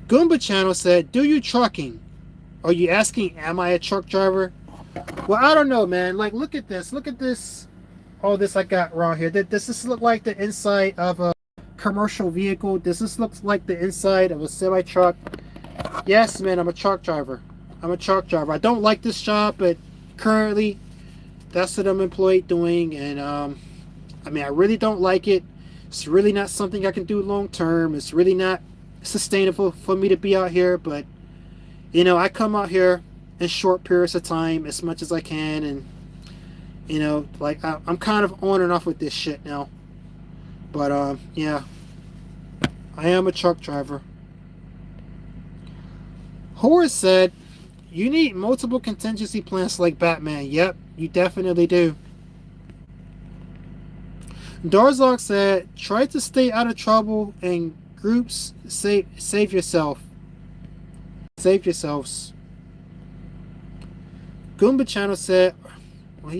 Goomba Channel said, "Do you trucking? Are you asking, am I a truck driver?" Well, I don't know, man. Like, look at this. Look at this. All this I got wrong here. Does this look like the inside of a commercial vehicle? Does this look like the inside of a semi-truck? Yes, man, I'm a truck driver. I'm a truck driver. I don't like this job, but currently that's what I'm employed doing. And I mean, I really don't like it. It's really not something I can do long term. It's really not sustainable for me to be out here. But I come out here in short periods of time as much as I can, and like, I'm kind of on and off with this shit now. But yeah, I am a truck driver. Horace said, "You need multiple contingency plans like Batman." Yep, you definitely do. Darzog said, "Try to stay out of trouble in groups. Save yourself. Save yourselves." Goomba Channel said, "Why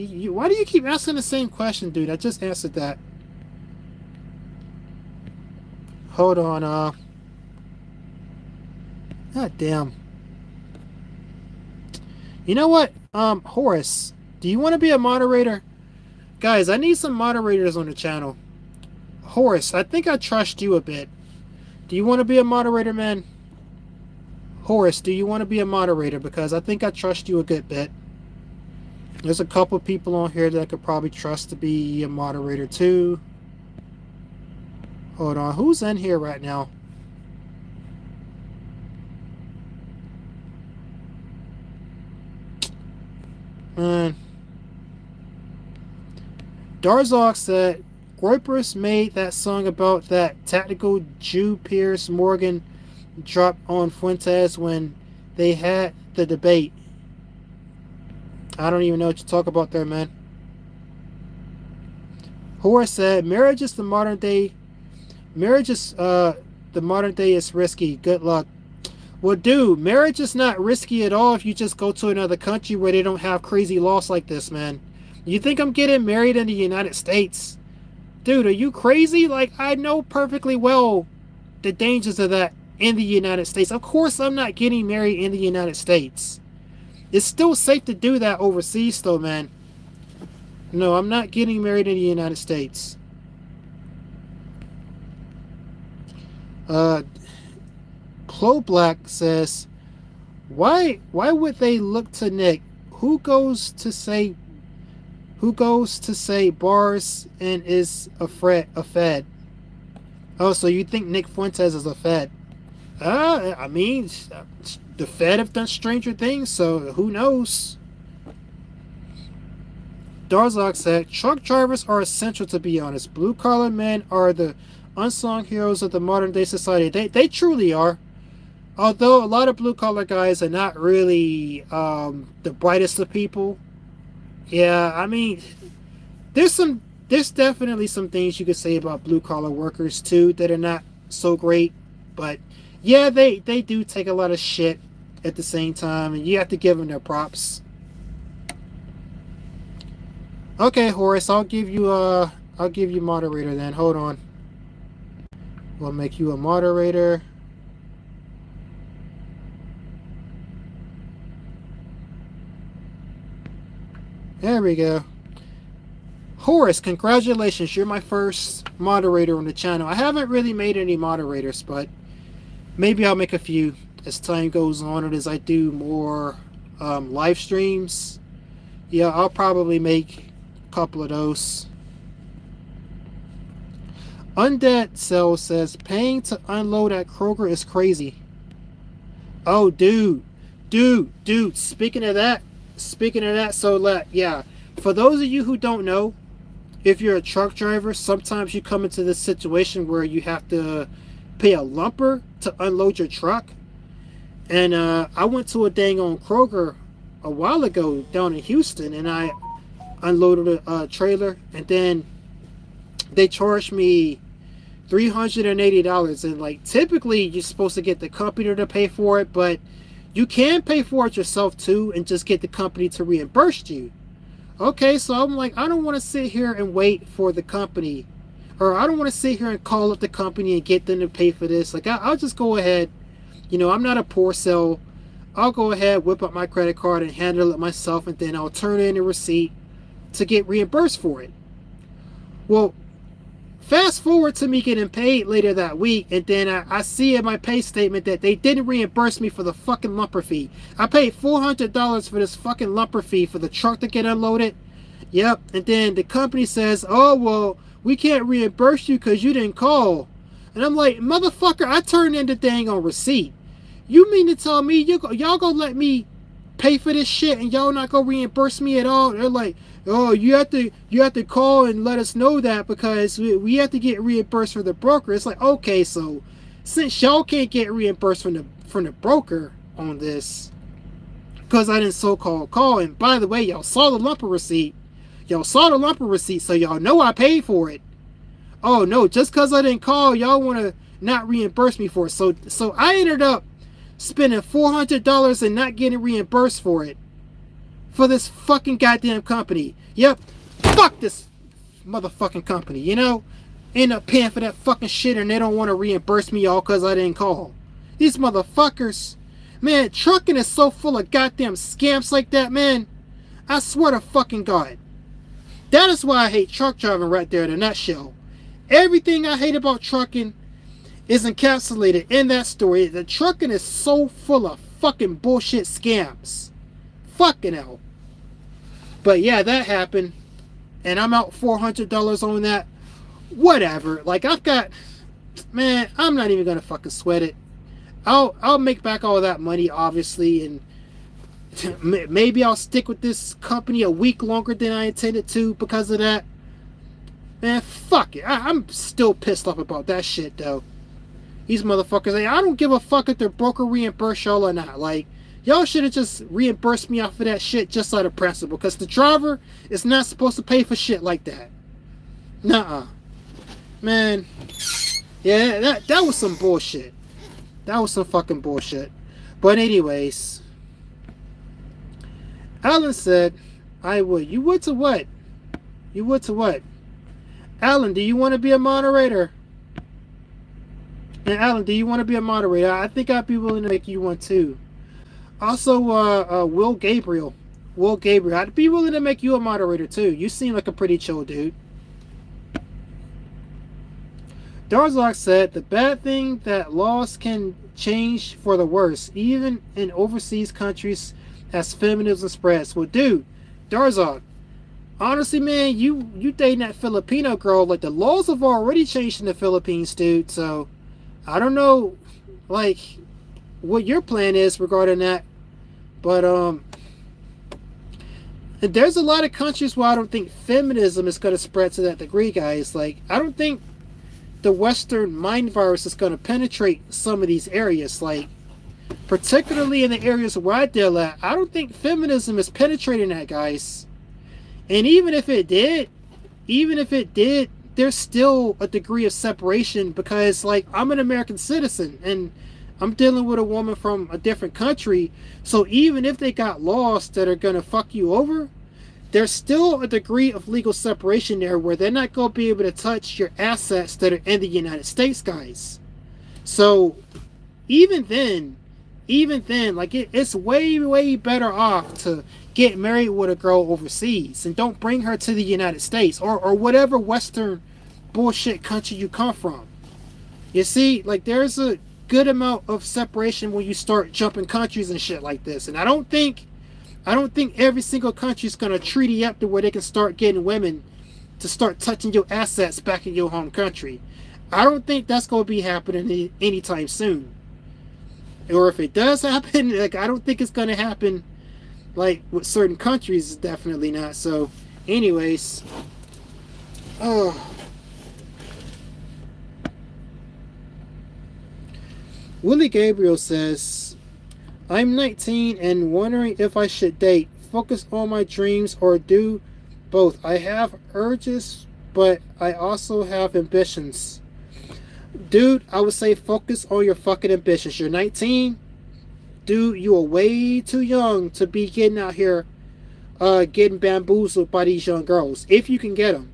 do you keep asking the same question, dude? I just answered that." Hold on. God damn. You know what? Horace, do you want to be a moderator? Guys, I need some moderators on the channel. Horace, I think I trust you a bit. Do you want to be a moderator, man? Horace, do you want to be a moderator? Because I think I trust you a good bit. There's a couple people on here that I could probably trust to be a moderator too. Hold on, who's in here right now? Man. Darzok said Groypers made that song about that tactical Jew Pierce Morgan dropped on Fuentes when they had the debate. I don't even know what you talk about there, man. Horace said marriage is the modern day is risky. Good luck. Well, dude, marriage is not risky at all if you just go to another country where they don't have crazy laws like this, man. You think I'm getting married in the United States? Dude, are you crazy? Like, I know perfectly well the dangers of that in the United States. Of course I'm not getting married in the United States. It's still safe to do that overseas, though, man. No, I'm not getting married in the United States. Clo Black says, why would they look to Nick? Who goes to say bars and is a Fed? Oh, so you think Nick Fuentes is a Fed? I mean, the Fed have done stranger things, so who knows? Darzok said, truck drivers are essential, to be honest. Blue collar men are the unsung heroes of the modern day society. They truly are. Although a lot of blue collar guys are not really the brightest of people. Yeah, I mean, there's definitely some things you could say about blue collar workers too that are not so great. But yeah, they do take a lot of shit at the same time, and you have to give them their props. Okay, Horace, I'll give you moderator then. Hold on. We'll make you a moderator. There we go. Horace, congratulations. You're my first moderator on the channel. I haven't really made any moderators, but maybe I'll make a few as time goes on and as I do more live streams. Yeah, I'll probably make a couple of those. Undead Cell says, paying to unload at Kroger is crazy. Oh, dude. Speaking of that, yeah. For those of you who don't know, if you're a truck driver, sometimes you come into this situation where you have to pay a lumper to unload your truck. And I went to a dang on Kroger a while ago down in Houston, and I unloaded a trailer, and then they charged me $380. And like, typically you're supposed to get the company to pay for it, but you can pay for it yourself too and just get the company to reimburse you. Okay, so I'm like, I don't want to sit here and wait for the company, or I don't want to sit here and call up the company and get them to pay for this. Like, I'll just go ahead, I'm not a poor cell. I'll go ahead, whip up my credit card and handle it myself, and then I'll turn in a receipt to get reimbursed for it. Well, fast forward to me getting paid later that week, and then I see in my pay statement that they didn't reimburse me for the fucking lumper fee. I paid $400 for this fucking lumper fee for the truck to get unloaded. Yep, and then the company says, oh, well, we can't reimburse you because you didn't call. And I'm like, motherfucker, I turned in the dang on receipt. You mean to tell me y'all gonna let me pay for this shit and y'all not gonna reimburse me at all? They're like, oh, you have to call and let us know that because we have to get reimbursed for the broker. It's like, okay, so since y'all can't get reimbursed from the broker on this, because I didn't so-called call, and by the way, y'all saw the lumper receipt. So y'all know I paid for it. Oh no, just because I didn't call, y'all want to not reimburse me for it. So I ended up spending $400 and not getting reimbursed for it. For this fucking goddamn company. Yep. Fuck this motherfucking company, End up paying for that fucking shit and they don't want to reimburse me all because I didn't call. These motherfuckers. Man, trucking is so full of goddamn scams like that, man. I swear to fucking God. That is why I hate truck driving right there in a nutshell. Everything I hate about trucking is encapsulated in that story. The trucking is so full of fucking bullshit scams. Fucking hell. But yeah, that happened. And I'm out $400 on that. Whatever. Like, I've got... Man, I'm not even gonna fucking sweat it. I'll make back all that money, obviously, and maybe I'll stick with this company a week longer than I intended to because of that. Man, fuck it. I'm still pissed off about that shit, though. These motherfuckers, I don't give a fuck if their broker reimburse y'all or not. Like, y'all should have just reimbursed me off of that shit just out of principle, because the driver is not supposed to pay for shit like that. Nuh-uh. Man, yeah, that was some bullshit. That was some fucking bullshit. But anyways, Alan said, I would. You would to what? You would to what? Alan, do you want to be a moderator? And Alan, do you want to be a moderator? I think I'd be willing to make you one too. Also, Will Gabriel. Will Gabriel, I'd be willing to make you a moderator too. You seem like a pretty chill dude. Darzak said, the bad thing that laws can change for the worse, even in overseas countries as feminism spreads. Well, dude, Darzak, honestly, man, you dating that Filipino girl, like, the laws have already changed in the Philippines, dude, so I don't know, like, what your plan is regarding that, but, there's a lot of countries where I don't think feminism is going to spread to that degree, guys. Like, I don't think the Western mind virus is going to penetrate some of these areas, like, particularly in the areas where I deal at. I don't think feminism is penetrating that, guys. And even if it did, there's still a degree of separation, because, like, I'm an American citizen and I'm dealing with a woman from a different country. So even if they got laws that are going to fuck you over, there's still a degree of legal separation there where they're not going to be able to touch your assets that are in the United States, guys. So even then, like, it's way, way better off to get married with a girl overseas and don't bring her to the United States or whatever Western bullshit country you come from. You see, like, there's a good amount of separation when you start jumping countries and shit like this. And I don't think every single country is going to treaty up to where they can start getting women to start touching your assets back in your home country. I don't think that's going to be happening anytime soon. Or if it does happen, like, I don't think it's going to happen, like, with certain countries. Definitely not. So, anyways. Oh. Willie Gabriel says, I'm 19 and wondering if I should date, focus on my dreams, or do both. I have urges, but I also have ambitions. Dude, I would say focus on your fucking ambitions. You're 19. Dude, you are way too young to be getting out here getting bamboozled by these young girls. If you can get them.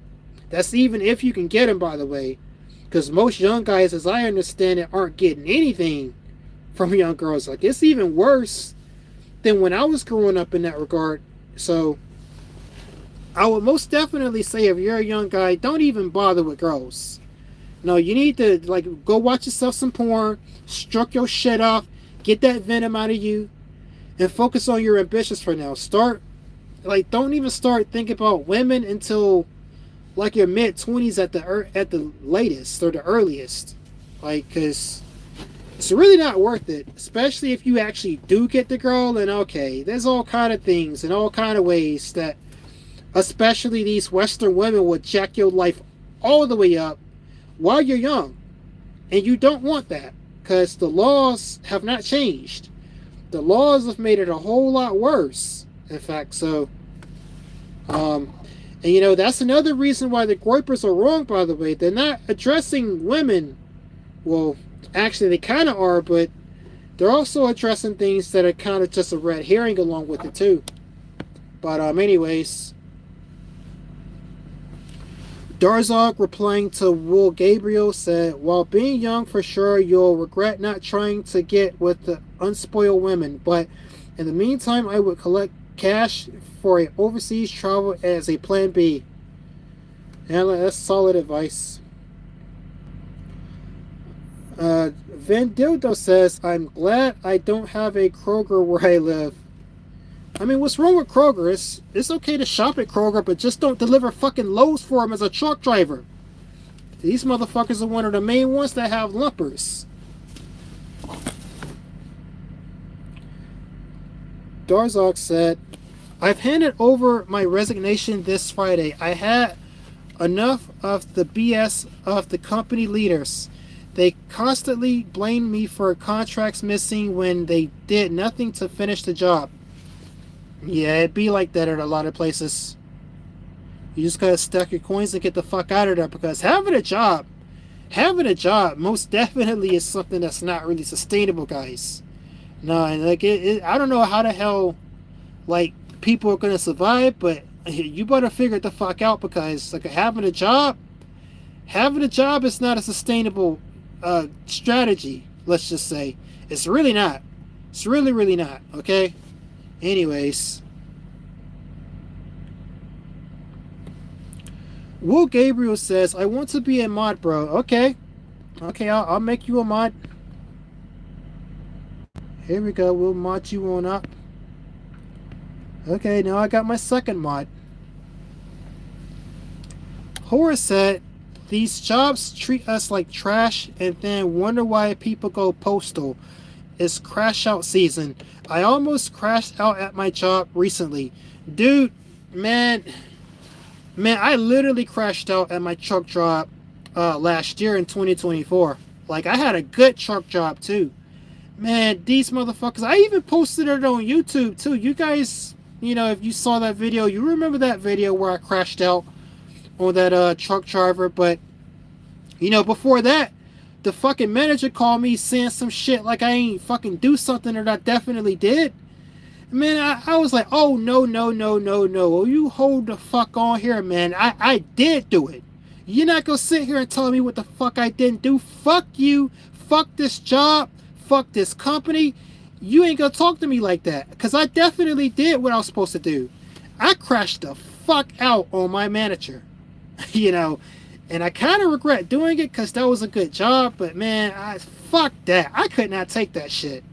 That's even if you can get them, by the way. Because most young guys, as I understand it, aren't getting anything from young girls. Like, it's even worse than when I was growing up in that regard. So I would most definitely say, if you're a young guy, don't even bother with girls. No, you need to, like, go watch yourself some porn, stroke your shit off, get that venom out of you, and focus on your ambitions for now. Don't even start thinking about women until, like, your mid-20s at the latest, or the earliest. Like, because it's really not worth it, especially if you actually do get the girl. And okay, there's all kind of things and all kind of ways that, especially these Western women, will jack your life all the way up while you're young. And you don't want that, because the laws have not changed. The laws have made it a whole lot worse, in fact. So, and you know, that's another reason why the Groypers are wrong, by the way. They're not addressing women. Well, actually, they kind of are, but they're also addressing things that are kind of just a red herring along with it, too. But, anyways. Darzog replying to Will Gabriel said, while being young for sure you'll regret not trying to get with the unspoiled women, but in the meantime I would collect cash for a overseas travel as a plan B. And that's solid advice. Van Dildo says, I'm glad I don't have a Kroger where I live. I mean, what's wrong with Kroger? It's okay to shop at Kroger, but just don't deliver fucking loads for him as a truck driver. These motherfuckers are one of the main ones that have lumpers. Darzog said, I've handed over my resignation this Friday. I had enough of the BS of the company leaders. They constantly blame me for contracts missing when they did nothing to finish the job. Yeah, it'd be like that at a lot of places. You just gotta stack your coins and get the fuck out of there, because having a job most definitely is something that's not really sustainable, guys. No, and like I don't know how the hell like people are gonna survive, but you better figure it the fuck out, because like having a job is not a sustainable strategy. Let's just say it's really not. It's really not. Okay. Anyways, Will Gabriel says, I want to be a mod, bro. Okay, I'll make you a mod. Here we go. We'll mod you on up. Okay, now I got my second mod. Horace said, these jobs treat us like trash and then wonder why people go postal. It's crash out season. I almost crashed out at my job recently. Dude, man, I literally crashed out at my truck job last year in 2024. Like, I had a good truck job too. Man, these motherfuckers, I even posted it on YouTube too. You guys, if you saw that video, you remember that video where I crashed out on that truck driver. But, before that, the fucking manager called me saying some shit like I ain't fucking do something that I definitely did. Man, I was like, oh, no. Oh, you hold the fuck on here, man. I did do it. You're not gonna sit here and tell me what the fuck I didn't do. Fuck you. Fuck this job. Fuck this company. You ain't gonna talk to me like that, because I definitely did what I was supposed to do. I crashed the fuck out on my manager. And I kind of regret doing it because that was a good job, but man, fuck that. I could not take that shit.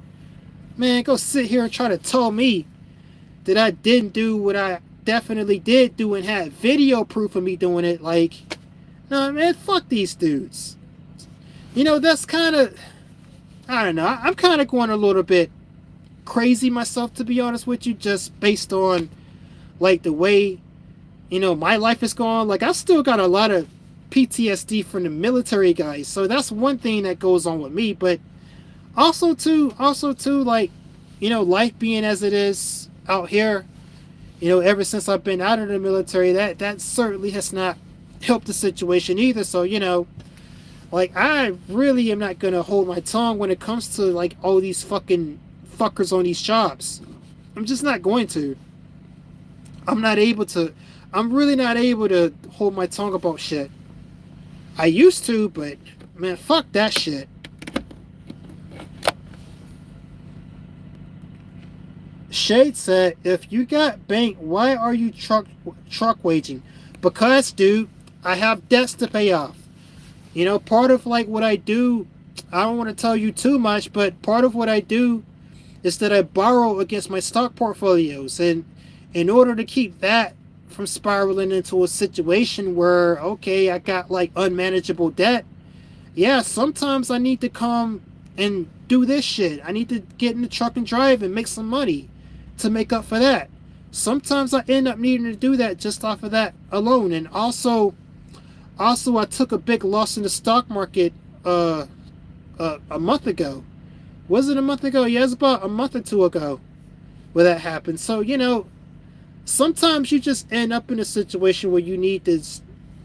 Man, go sit here and try to tell me that I didn't do what I definitely did do and had video proof of me doing it. Like, no, man, fuck these dudes. That's kind of, I don't know. I'm kind of going a little bit crazy myself, to be honest with you, just based on, like, the way, my life is going. Like, I still got a lot of PTSD from the military, guys, so that's one thing that goes on with me. But also too, like, life being as it is out here, ever since I've been out of the military, that certainly has not helped the situation either. So, like, I really am not gonna hold my tongue when it comes to like all these fucking fuckers on these jobs. I'm just not going to. I'm really not able to hold my tongue about shit. I used to, but man, fuck that shit. Shade said, if you got bank, why are you truck waging? Because, dude, I have debts to pay off. Part of like what I do, I don't want to tell you too much, but part of what I do is that I borrow against my stock portfolios. And in order to keep that from spiraling into a situation where, okay, I got like unmanageable debt, yeah, sometimes I need to come and do this shit. I need to get in the truck and drive and make some money to make up for that. Sometimes I end up needing to do that just off of that alone. And also I took a big loss in the stock market a month ago. Was it a month ago? Yeah, it was about a month or two ago where that happened. So, sometimes you just end up in a situation where you need to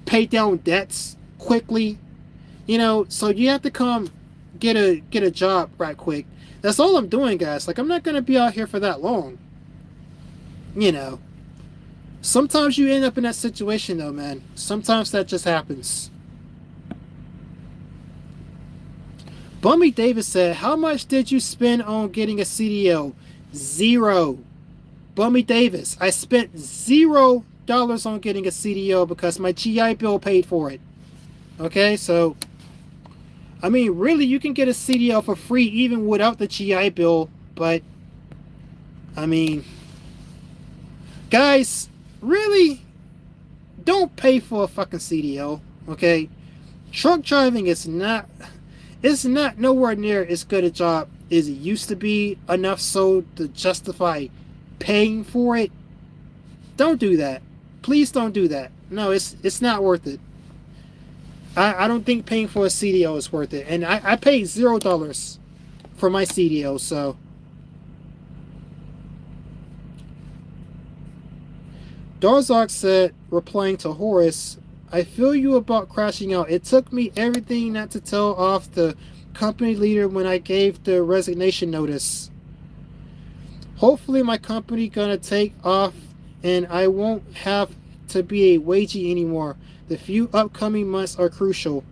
pay down debts quickly, so you have to come get a job right quick. That's all I'm doing, guys. Like, I'm not going to be out here for that long, Sometimes you end up in that situation though, man. Sometimes that just happens. Bummy Davis said, "How much did you spend on getting a CDL?" Zero. Bummy Davis, I spent $0 on getting a CDL because my GI Bill paid for it. Okay, so I mean, really, you can get a CDL for free even without the GI Bill, but I mean, guys, really, don't pay for a fucking CDL. Okay, truck driving is not. It's not nowhere near as good a job as it used to be, enough so to justify paying for it. Don't do that. Please don't do that. No, it's not worth it. I don't think paying for a CDL is worth it. And I paid $0 for my CDL, so. Darzak said, replying to Horace, I feel you about crashing out. It took me everything not to tell off the company leader when I gave the resignation notice. Hopefully my company gonna take off and I won't have to be a wagey anymore. The few upcoming months are crucial.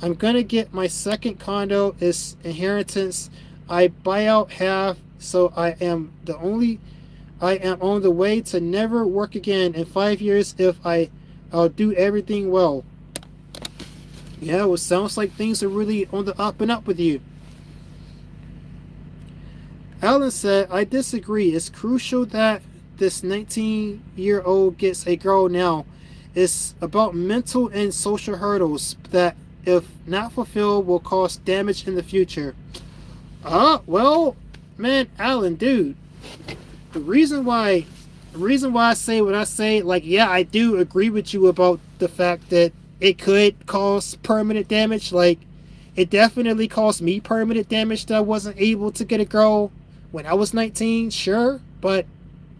I'm gonna get my second condo as inheritance. I buy out half, so I am on the way to never work again in 5 years if I'll do everything well. Yeah, well, sounds like things are really on the up and up with you. Alan said, I disagree. It's crucial that this 19-year-old gets a girl now. It's about mental and social hurdles that, if not fulfilled, will cause damage in the future. Well, man, Alan, dude, the reason why I say what I say, like, yeah, I do agree with you about the fact that it could cause permanent damage. Like, it definitely caused me permanent damage that I wasn't able to get a girl when I was 19, sure. But,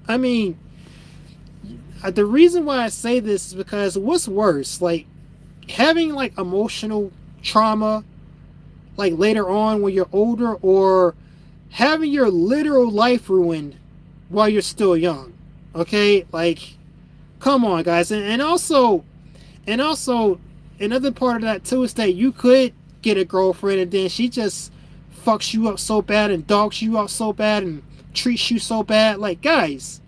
I mean, the reason why I say this is because what's worse, like, having, like, emotional trauma, like, later on when you're older, or having your literal life ruined while you're still young. Okay? Like, come on, guys. And also, another part of that, too, is that you could get a girlfriend and then she just fucks you up so bad and dogs you out so bad and treats you so bad. Like, guys,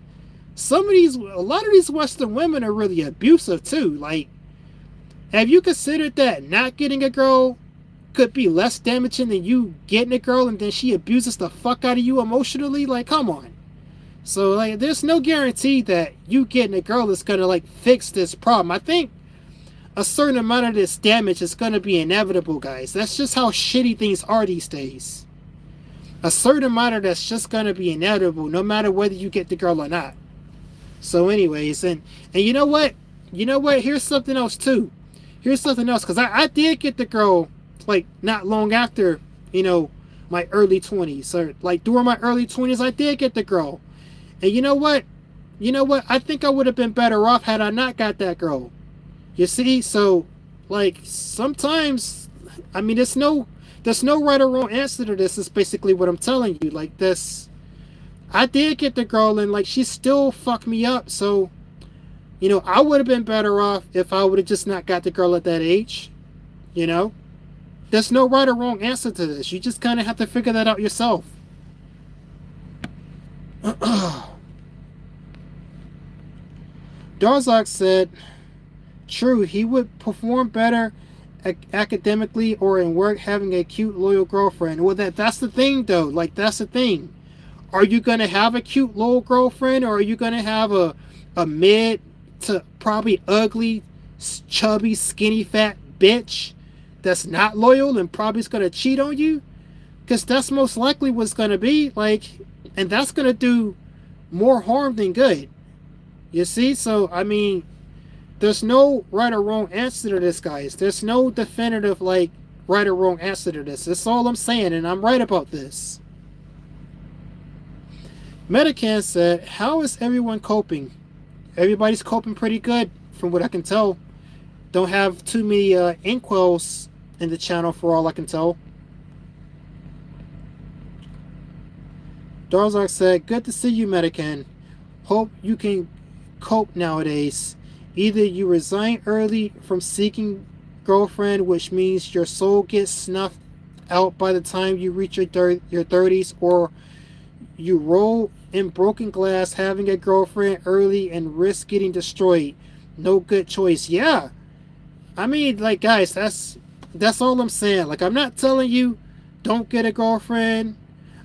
a lot of these Western women are really abusive too. Like, have you considered that not getting a girl could be less damaging than you getting a girl and then she abuses the fuck out of you emotionally? Like, come on. So, like, there's no guarantee that you getting a girl is gonna, like, fix this problem. I think a certain amount of this damage is gonna be inevitable, guys. That's just how shitty things are these days. A certain amount of that's just gonna be inevitable, no matter whether you get the girl or not. So, anyways, and you know what? Here's something else too. Here's something else, because I did get the girl, like, not long after, my early 20s. Or, like, during my early 20s, I did get the girl. And you know what? I think I would have been better off had I not got that girl. You see? So, like, sometimes, I mean, there's no right or wrong answer to this. Is basically what I'm telling you. Like, this, I did get the girl, and, like, she still fucked me up. So, I would have been better off if I would have just not got the girl at that age. There's no right or wrong answer to this. You just kind of have to figure that out yourself. Darzak said, true, he would perform better academically or in work having a cute, loyal girlfriend. Well, that's the thing, though. Like, that's the thing. Are you going to have a cute, loyal girlfriend, or are you going to have a mid to probably ugly, chubby, skinny, fat bitch that's not loyal and probably is going to cheat on you? Because that's most likely what's going to be. Like, and that's going to do more harm than good. You see? So, I mean, there's no right or wrong answer to this, guys. There's no definitive, like, right or wrong answer to this. That's all I'm saying, and I'm right about this. Medican said, how is everyone coping? Everybody's coping pretty good, from what I can tell. Don't have too many inkwells in the channel, for all I can tell. Darzak said, good to see you, Medican. Hope you can cope nowadays. Either you resign early from seeking girlfriend, which means your soul gets snuffed out by the time you reach your 30s, or you roll in broken glass having a girlfriend early and risk getting destroyed. No good choice. Yeah. I mean, like, guys, that's all I'm saying. Like, I'm not telling you don't get a girlfriend.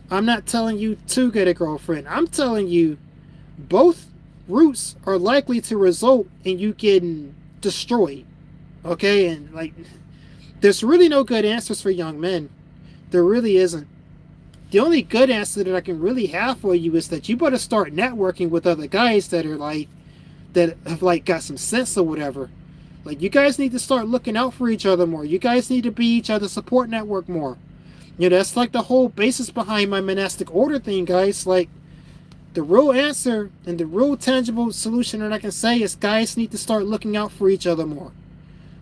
I'm not telling you to get a girlfriend. I'm telling you both routes are likely to result in you getting destroyed. Okay? And, like, there's really no good answers for young men. There really isn't. The only good answer that I can really have for you is that you better start networking with other guys that are like, that have like got some sense or whatever. Like, you guys need to start looking out for each other more. You guys need to be each other's support network more. You know, that's like the whole basis behind my monastic order thing, guys. Like, the real answer and the real tangible solution that I can say is guys need to start looking out for each other more.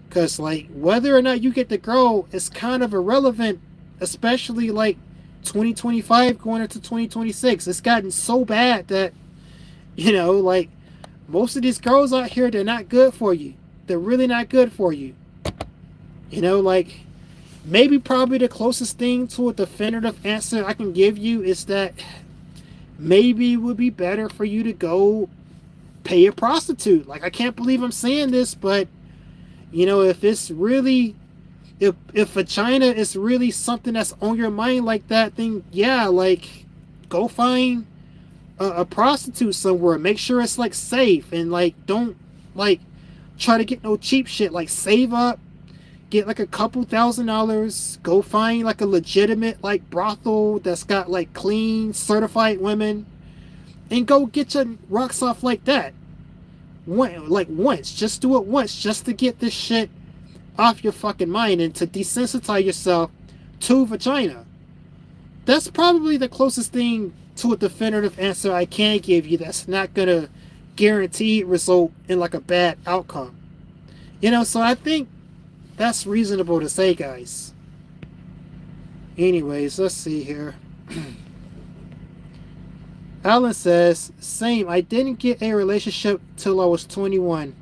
Because, like, whether or not you get the girl is kind of irrelevant, especially like 2025 going into 2026. It's gotten so bad that, you know, like, most of these girls out here, they're not good for you. They're really not good for you. You know, like, maybe probably the closest thing to a definitive answer I can give you is that maybe it would be better for you to go pay a prostitute. Like, I can't believe I'm saying this, but, you know, if it's really, if vagina is really something that's on your mind like that, then yeah, like, go find a prostitute somewhere. Make sure it's like safe, and like, don't like try to get no cheap shit. Like, save up, get like a couple $1,000s, go find like a legitimate like brothel that's got like clean certified women, and go get your rocks off like that. Once, just do it once, just to get this shit off your fucking mind and to desensitize yourself to vagina. That's probably the closest thing to a definitive answer I can give you that's not gonna guarantee result in like a bad outcome. You know, so I think that's reasonable to say, guys. Anyways, let's see here. Alan says, same, I didn't get a relationship till I was 21.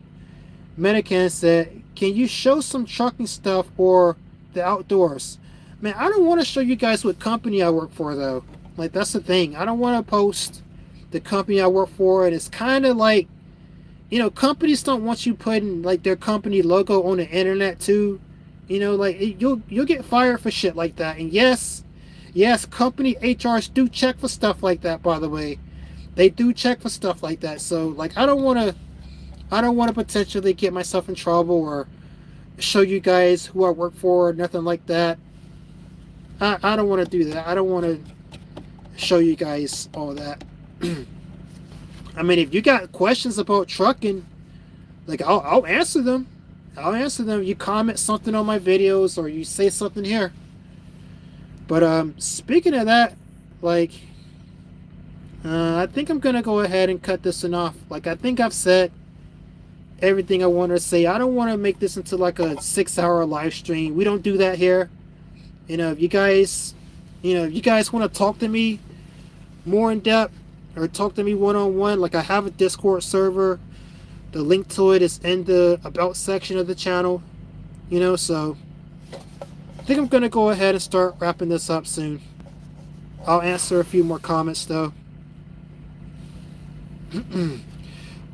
Medican said, can you show some trucking stuff or the outdoors? Man, I don't want to show you guys what company I work for, though. Like, that's the thing. I don't want to post the company I work for, and it's kind of like, you know, companies don't want you putting like their company logo on the internet too. You know, like, you'll get fired for shit like that. And yes, company HRs do check for stuff like that. By the way, they do check for stuff like that. So, like, I don't want to potentially get myself in trouble or show you guys who I work for or nothing like that. I don't want to do that. I don't want to show you guys all that. I mean, if you got questions about trucking, like, I'll answer them. I'll answer them. You comment something on my videos or you say something here. But speaking of that, like, I think I'm gonna go ahead and cut this one off. Like, I think I've said everything I want to say. I don't want to make this into like a 6-hour live stream. We don't do that here. You know, if you guys want to talk to me more in depth or talk to me one-on-one, like, I have a Discord server. The link to it is in the about section of the channel. You know, so I think I'm going to go ahead and start wrapping this up soon. I'll answer a few more comments though.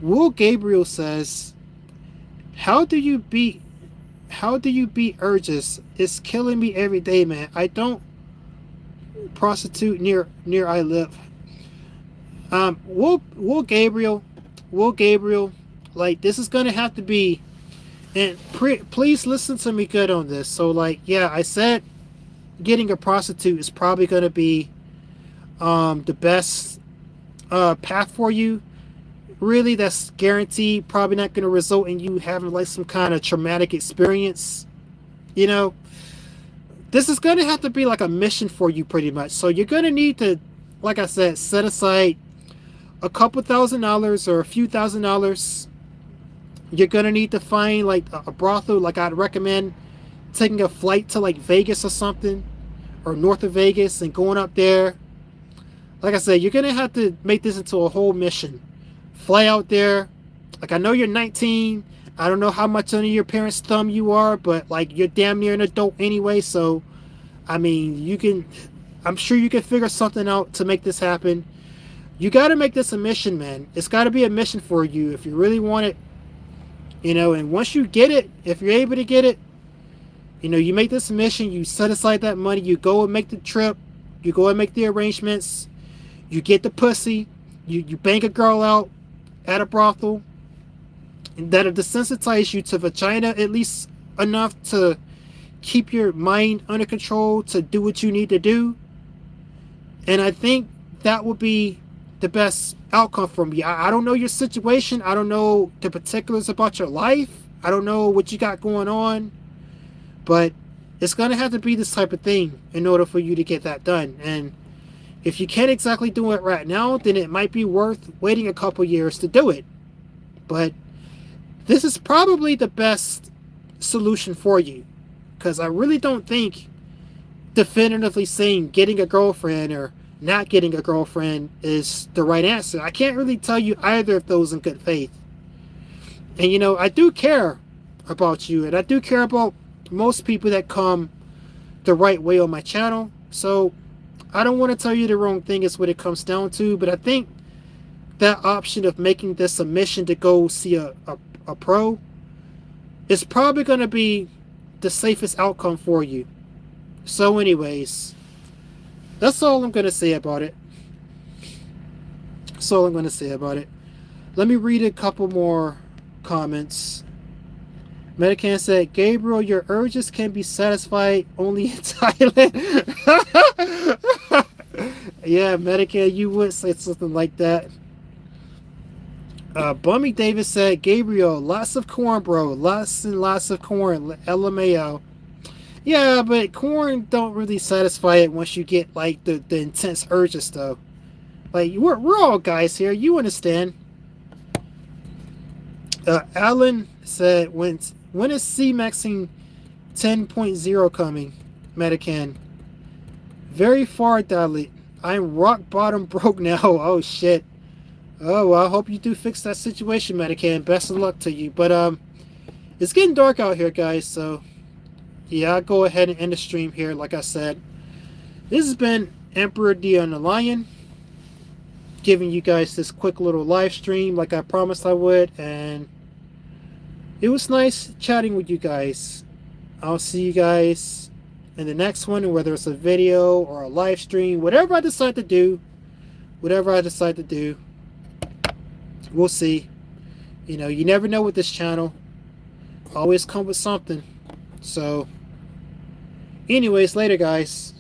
Will Gabriel says, how do you beat urges? It's killing me every day, man. I don't prostitute near I live. Will Gabriel, like, this is gonna have to be, and please listen to me good on this. So, like, yeah, I said getting a prostitute is probably gonna be the best path for you. Really, that's guaranteed probably not going to result in you having like some kind of traumatic experience. You know, this is going to have to be like a mission for you pretty much. So you're going to need to, like I said, set aside a couple $1,000s or a few $1,000s. You're going to need to find like a brothel. Like, I'd recommend taking a flight to like Vegas or something, or north of Vegas, and going up there. Like I said, you're going to have to make this into a whole mission. Fly out there, Like, I know you're 19. I don't know how much under your parents' thumb you are, but like you're damn near an adult anyway. So, I mean, you can. I'm sure you can figure something out to make this happen. You got to make this a mission, man. It's got to be a mission for you if you really want it. And once you get it, if you're able to get it, you make this mission. You set aside that money. You go and make the trip. You go and make the arrangements. You get the pussy. You bank a girl out at a brothel that'll desensitize you to vagina at least enough to keep your mind under control to do what you need to do. And I think that would be the best outcome from you. I don't know your situation. I don't know the particulars about your life. I don't know what you got going on. But it's going to have to be this type of thing in order for you to get that done. And if you can't exactly do it right now, then it might be worth waiting a couple years to do it. But this is probably the best solution for you. Because I really don't think definitively saying getting a girlfriend or not getting a girlfriend is the right answer. I can't really tell you either of those in good faith. And I do care about you, and I do care about most people that come the right way on my channel. So I don't want to tell you the wrong thing is what it comes down to, but I think that option of making this a mission to go see a pro is probably going to be the safest outcome for you. So anyways, that's all I'm going to say about it. That's all I'm going to say about it. Let me read a couple more comments. Medican said, Gabriel, your urges can be satisfied only in Thailand. Yeah, Medican, you would say something like that. Bummy Davis said, Gabriel, lots of corn, bro. Lots and lots of corn. LMAO. Yeah, but corn don't really satisfy it once you get like the intense urges though. Like we're all guys here, you understand. Alan said, when is C-Maxing 10.0 coming? Medican. Very far, Dolly. I'm rock bottom broke now. Oh shit. Oh well, I hope you do fix that situation, Medican. Best of luck to you. But it's getting dark out here, guys, so yeah, I'll go ahead and end the stream here, like I said. This has been Emperor D on the Lion, giving you guys this quick little live stream like I promised I would, and it was nice chatting with you guys. I'll see you guys in the next one, whether it's a video or a live stream, whatever I decide to do, we'll see. You never know with this channel. Always come with something. So anyways, later guys.